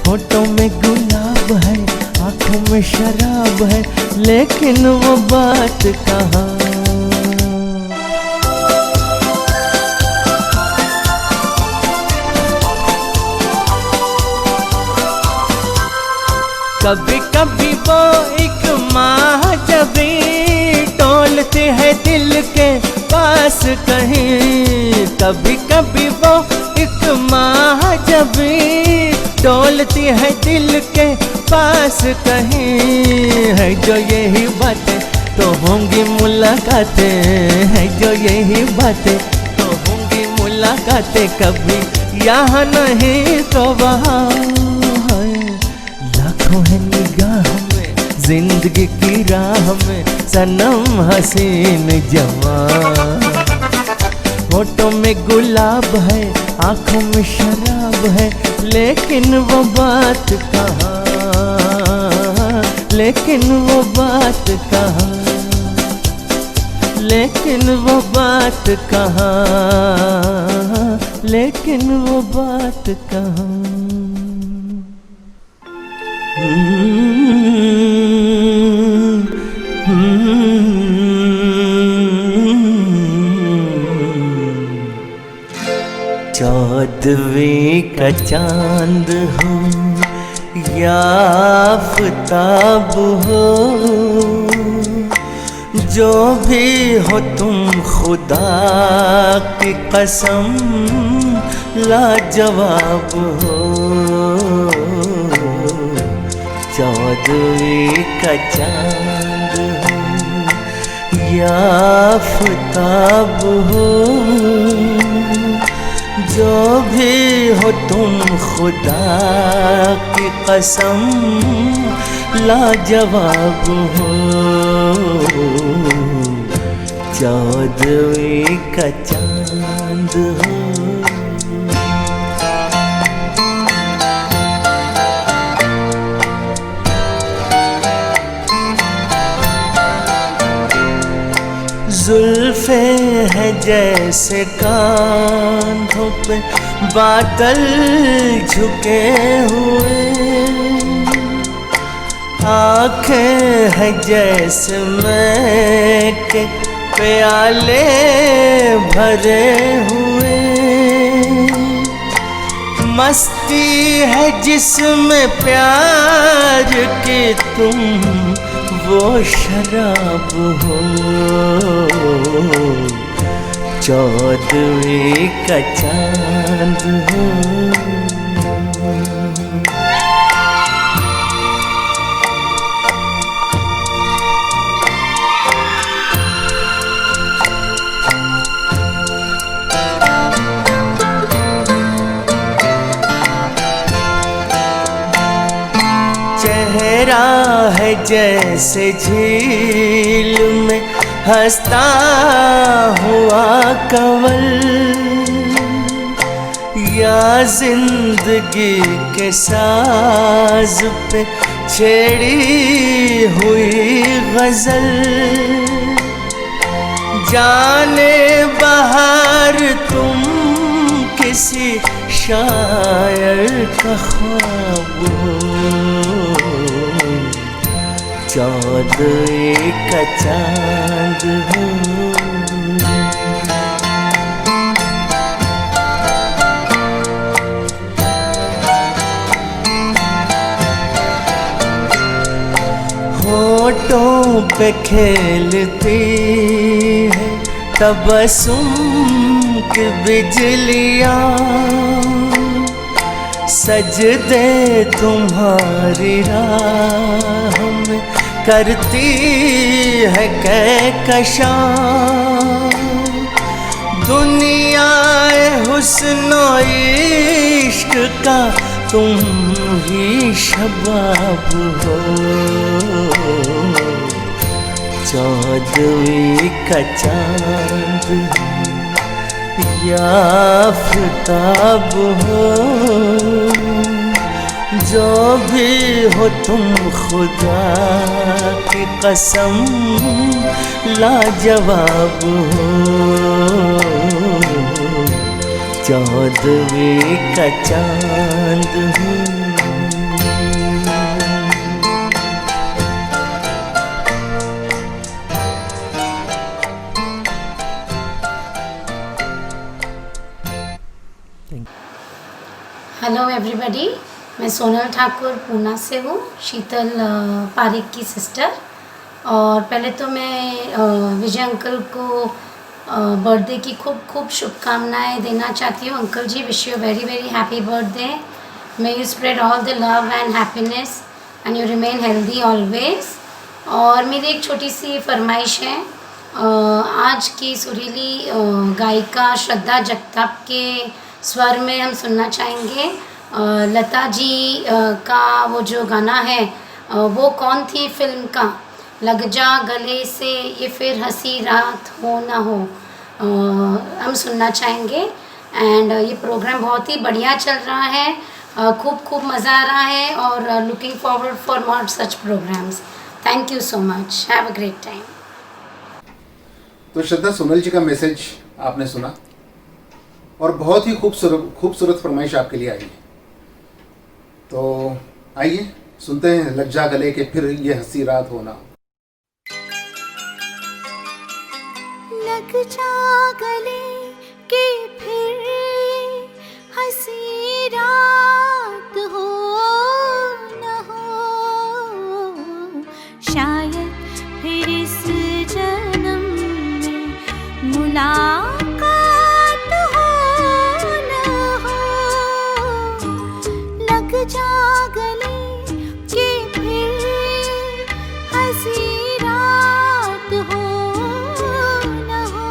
Speaker 3: होठों में गुलाब है, आंखों में शराब है, लेकिन वो बात कहाँ। कभी कभी वो एक महाजबी डोलते है दिल के पास कहीं। कभी कभी वो एक महाजबी डोलती है दिल के पास कहीं। है जो यही बातें तो होंगी मुलाकातें, है जो यही बातें तो होंगी मुलाकातें। कभी यहाँ नहीं तो वहाँ है। लाखों है निगाह में जिंदगी की राह में सनम हसीन जवान। होठों में गुलाब है, आंखों में शराब है, लेकिन वो बात कहाँ, लेकिन वो बात कहाँ, लेकिन वो बात कहाँ, लेकिन वो बात कहाँ। चौदहवीं का चांद हो या आफताब हो, जो भी हो तुम खुदा की कसम लाजवाब हो। चौदहवीं का चांद हो या आफताब हो, जो भी हो तुम खुदा की कसम लाजवाब हो। चौदहवीं का चांद हो। जुल्फे हैं जैसे कांधों पे बादल झुके हुए, आँखें हैं जैसे मैं के प्याले भरे हुए। मस्ती है जिसमें प्यार के तुम वो शराब हो। चौदहवीं का चांद हो।
Speaker 15: ठहरा है जैसे झील में हंसता हुआ कंवल, या जिंदगी के साज पे छेड़ी हुई गजल। जाने बहार तुम किसी शायर का ख्वाब हो, चौदह का चांद हो। होठों पे खेलती है तबस्सुम की बिजलियाँ, सजदे तुम्हारी राह में करती है कहकशां। दुनिया हुस्न इश्क का तुम ही शबाब हो, चौदहवीं का चांद हो या आफताब हो। जो भी हो तुम खुदा की कसम लाजवाब हो, चौदहवीं का चांद हो।
Speaker 17: हेलो एवरीबॉडी, मैं सोनल ठाकुर पूना से हूँ, शीतल पारिक की सिस्टर। और पहले तो मैं विजय अंकल को बर्थडे की खूब खूब शुभकामनाएं देना चाहती हूँ। Uncle ji, wish you very very happy birthday. May you spread all the love and happiness and you remain healthy always. और मेरी एक छोटी सी फरमाइश है, आज की सुरीली गायिका श्रद्धा जगताप के स्वर में हम सुनना चाहेंगे लता जी का वो जो गाना है, वो कौन थी फिल्म का, लग जा गले से ये फिर हंसी रात हो ना हो, हम सुनना चाहेंगे। एंड ये प्रोग्राम बहुत ही बढ़िया चल रहा है, खूब खूब मज़ा आ रहा है और looking forward for more such programs. Thank you so much, have a great time.
Speaker 2: तो श्रद्धा, सोनल जी का मैसेज आपने सुना और बहुत ही खूबसूरत फरमाइश आपके लिए आई है। तो आइए सुनते हैं लग जा गले के फिर ये हंसी रात होना।
Speaker 12: लग जा गले के फिर हंसी रात हो न हो, शायद फिर इस जन्म में मुलाकात हो न हो। लग जा गले के फिर हंसी रात हो न हो,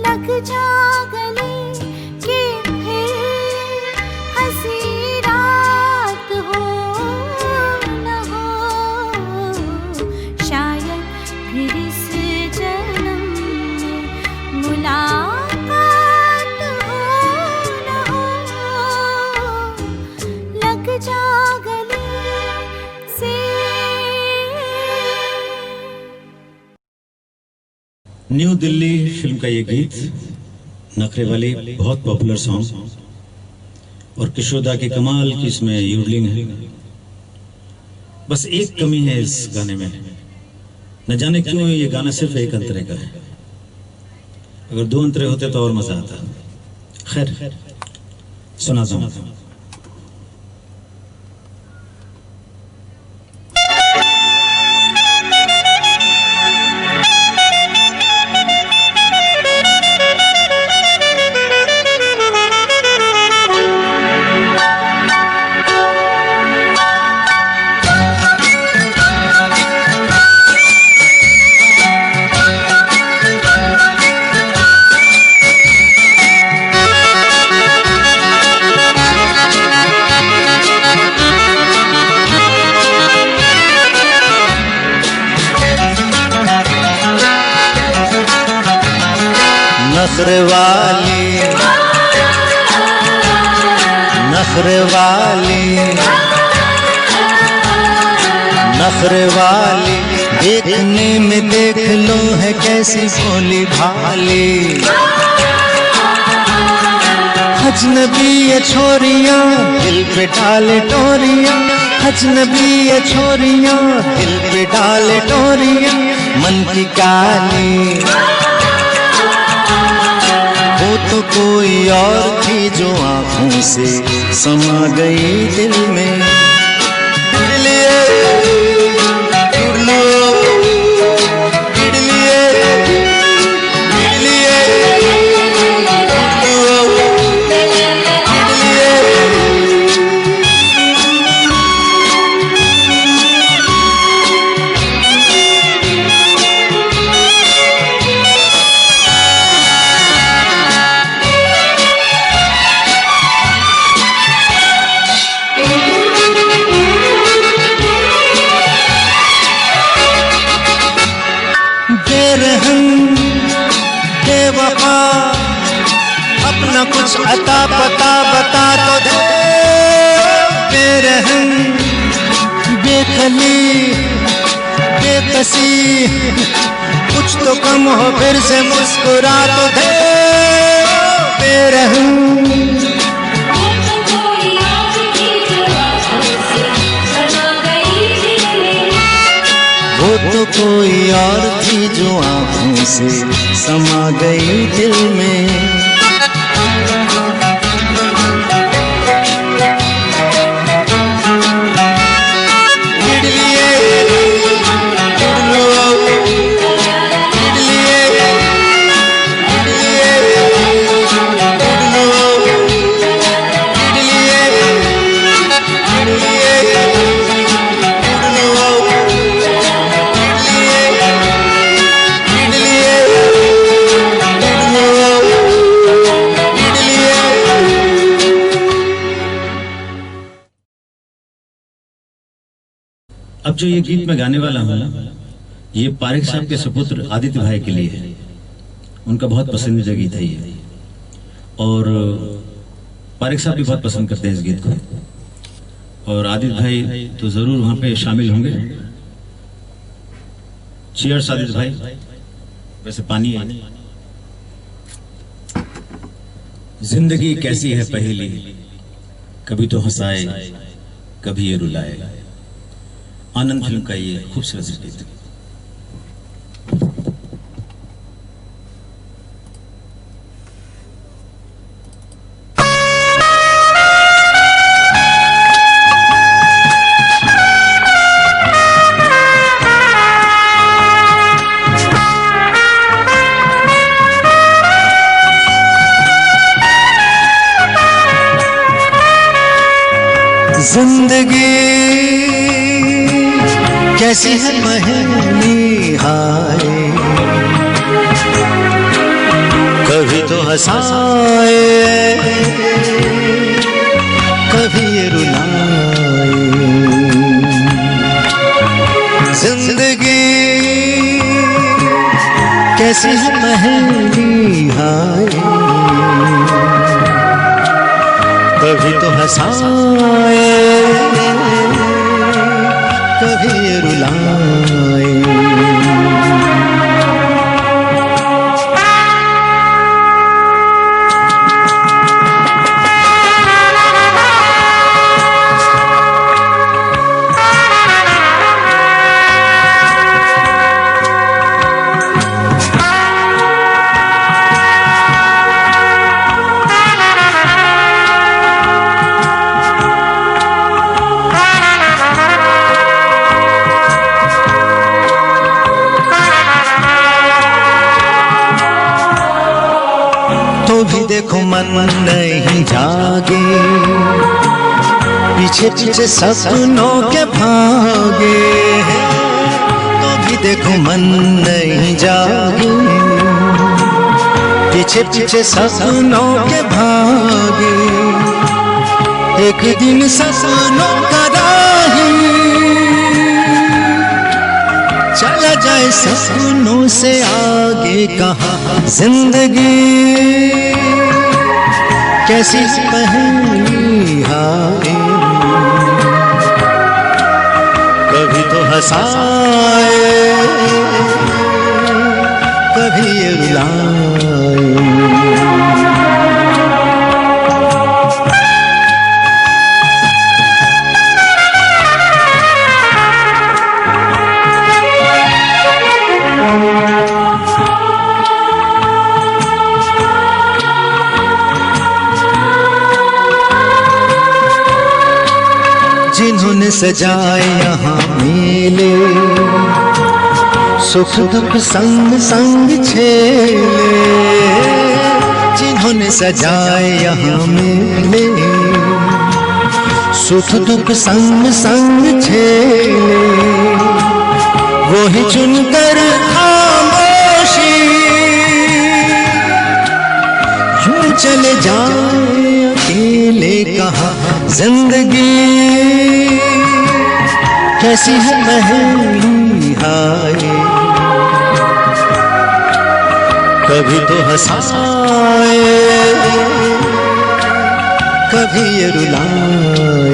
Speaker 12: लग जा गले कि फिर हंसी रात हो न हो, शायद फिर इस जन्म में मुलाकात हो न हो, लग जा गले से।
Speaker 5: न्यू दिल्ली फिल्म का ये गीत नखरे वाली बहुत पॉपुलर सॉन्ग और किशोदा की कमाल की इसमें यूडलिंग है। बस एक कमी है इस गाने में, न जाने क्यों ये गाना सिर्फ एक अंतरे का है। अगर दो अंतरे होते तो और मजा आता। खैर सुनाता हूं।
Speaker 6: नखरे वाली नखरे वाली नखरे वाली, देखने में देख लो है कैसी भोली भाली। अजनबी ये छोरियां दिल पे डाले टोरियां, अजनबी ये छोरियां दिल पे डाले टोरियां, मन की काली। वो तो कोई और थी जो आंखों से समा गई दिल में। अपना कुछ अता पता बता तो दे, बेरहम बेखली बेकसी, कुछ तो कम हो फिर से मुस्कुरा तो दे, बेरहम। वो तो कोई और थी जो आंखों से समा गई दिल में।
Speaker 5: अब जो ये गीत मैं गाने वाला हूँ ये पारिक साहब के सुपुत्र आदित्य भाई के लिए है। उनका बहुत पसंदीदा गीत है ये, और पारिक साहब भी बहुत पसंद करते हैं इस गीत को, और आदित्य भाई तो जरूर वहां पे शामिल होंगे। चीयर्स आदित्य भाई। वैसे पानी है। जिंदगी कैसी है पहेली, कभी तो हंसाए कभी ये रुलाए। आनंद फिल्म का ये खूबसूरत गीत।
Speaker 6: जिंदगी कैसी है पहेली हाय, हंसाए, कभी ये रुलाए। जिंदगी कैसी है पहेली हाय, कभी तो हंसाए, कभी ये रुलाए। देखो मन नहीं जागे, पीछे पीछे सपनों के भागे। तो भी देखो मन नहीं जागे, पीछे पीछे सपनों के भागे। एक दिन सपनों का राही चला जाए सपनों से आगे कहाँ। जिंदगी कैसी पहेली हाय, कभी तो हंसाए, कभी ये रुलाए। जिन्होंने सजाए यहाँ मेले, सुख दुख संग संग झेले। जिन्होंने सजाए यहाँ मेले, सुख दुख संग संग झेले। वो ही चुनकर खामोशी यूं चले जाए अकेले कहाँ। जिंदगी कैसी है पहेली हाय, कभी तो हंसाए, कभी ये रुलाए।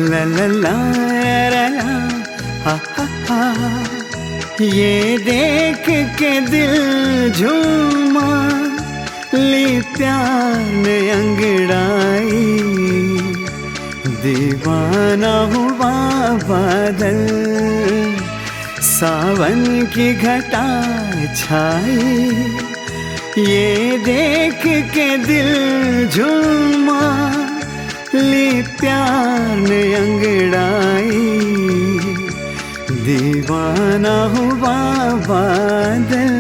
Speaker 15: ला ला ला ला ला हा हा हा। ये देख के दिल झूमा, ली प्यार ने अंगड़ाई। दीवाना हुआ बादल, सावन की घटा छाई, ये देख के दिल झूमा, ली प्यार ने अंगड़ाई, दीवाना हुआ बादल।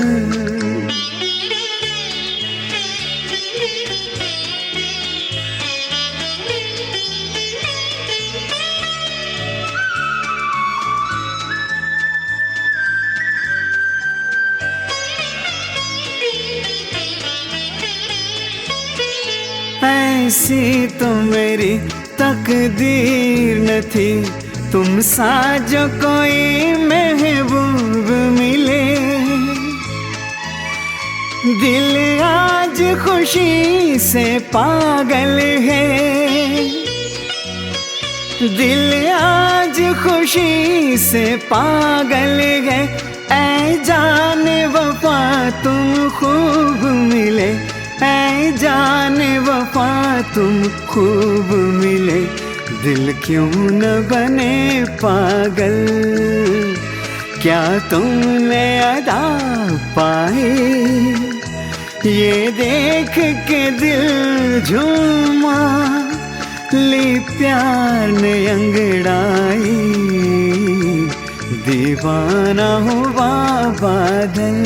Speaker 15: ऐसी तो मेरी तकदीर न थी, तुम सा जो कोई महबूब मिले, दिल आज खुशी से पागल है, दिल आज खुशी से पागल है, ऐ जाने वफा तुम खूब मिले, ऐ जाने वफा तुम खूब मिले, दिल क्यों न बने पागल, क्या तुमने अदा पाई, ये देख के दिल झूमा, ली प्यार ने अंगड़ाई, दीवाना हुआ बादल।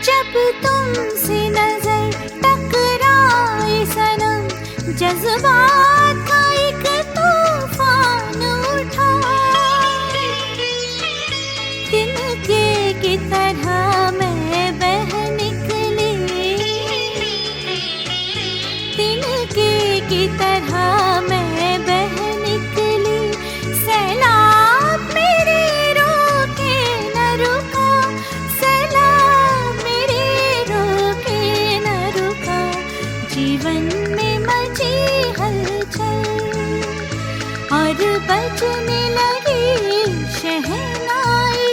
Speaker 12: जब तुमसे नजर टकराए सनम, जज्बात का एक तूफान उठा, तिनके की तरह मैं बह निकली, तिनके की तरह मैं बह निकली, सैलाब मेरे रोके न रुका, सैलाब मेरे रोके न रुका, जीवन में मची हलचल और बजने लगी शहनाई,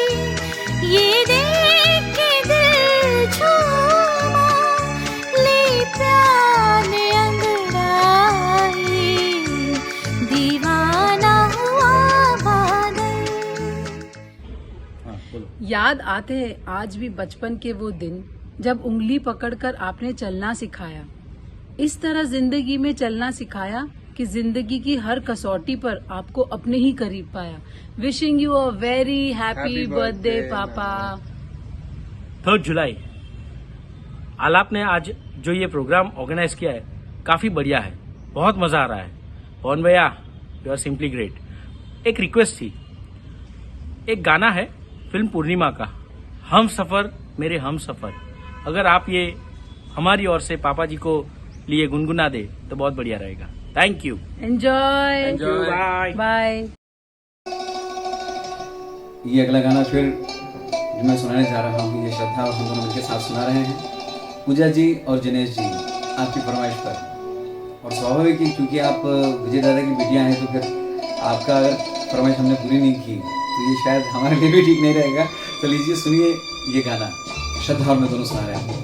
Speaker 12: ये देख के दिल झूमा, ले प्यार ने अंगड़ाई, दीवाना हुआ बादल।
Speaker 18: याद आते हैं आज भी बचपन के वो दिन जब उंगली पकड़कर आपने चलना सिखाया, इस तरह जिंदगी में चलना सिखाया कि जिंदगी की हर कसौटी पर आपको अपने ही करीब पाया। Wishing you a very happy birthday पापा।
Speaker 19: 3 जुलाई आलाप ने आज जो ये प्रोग्राम ऑर्गेनाइज किया है काफी बढ़िया है, बहुत मजा आ रहा है। पवन भैया यू आर सिंपली ग्रेट। एक रिक्वेस्ट थी, एक गाना है फिल्म पूर्णिमा का, हम सफर मेरे हम सफर, अगर आप ये हमारी ओर से पापा जी को लिए गुनगुना दे तो बहुत बढ़िया रहेगा। Thank you.
Speaker 18: Enjoy
Speaker 19: bye
Speaker 18: bye.
Speaker 1: ये अगला गाना फिर जो मैं सुनाने जा रहा हूँ, ये श्रद्धा और हम दोनों मिलकर साथ सुना रहे हैं। पूजा जी और जिनेश जी आपकी फरमाइश पर, और स्वाभाविक ही क्योंकि आप विजय दादा की बेटियां हैं, तो फिर आपका अगर फरमाइश हमने पूरी नहीं की तो ये शायद हमारे लिए भी ठीक नहीं रहेगा। तो लीजिए सुनिए ये गाना, श्रद्धा और मैं दोनों सुना रहे हैं।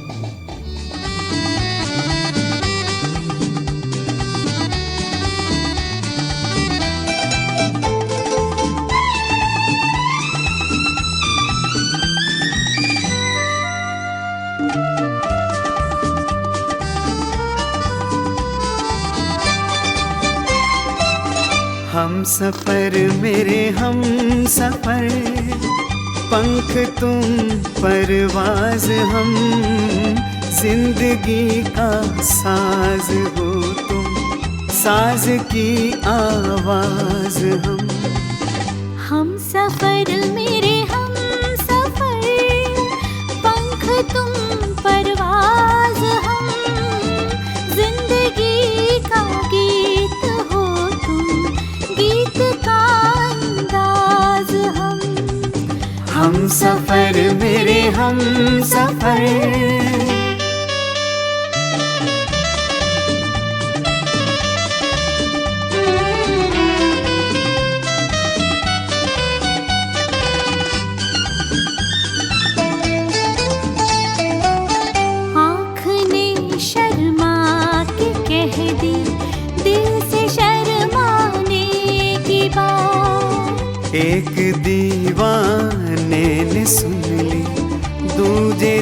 Speaker 15: हम सफर मेरे हम सफर, पंख तुम परवाज हम, जिंदगी का साज हो तुम, साज की आवाज
Speaker 12: हम सफर मेरे हम सफर, पंख तुम परवाज हम, जिंदगी का गीत हो तुम, गीत का अंदाज हम
Speaker 15: सफर मेरे हम सफर।
Speaker 6: एक दीवाने ने सुन ली, दूजे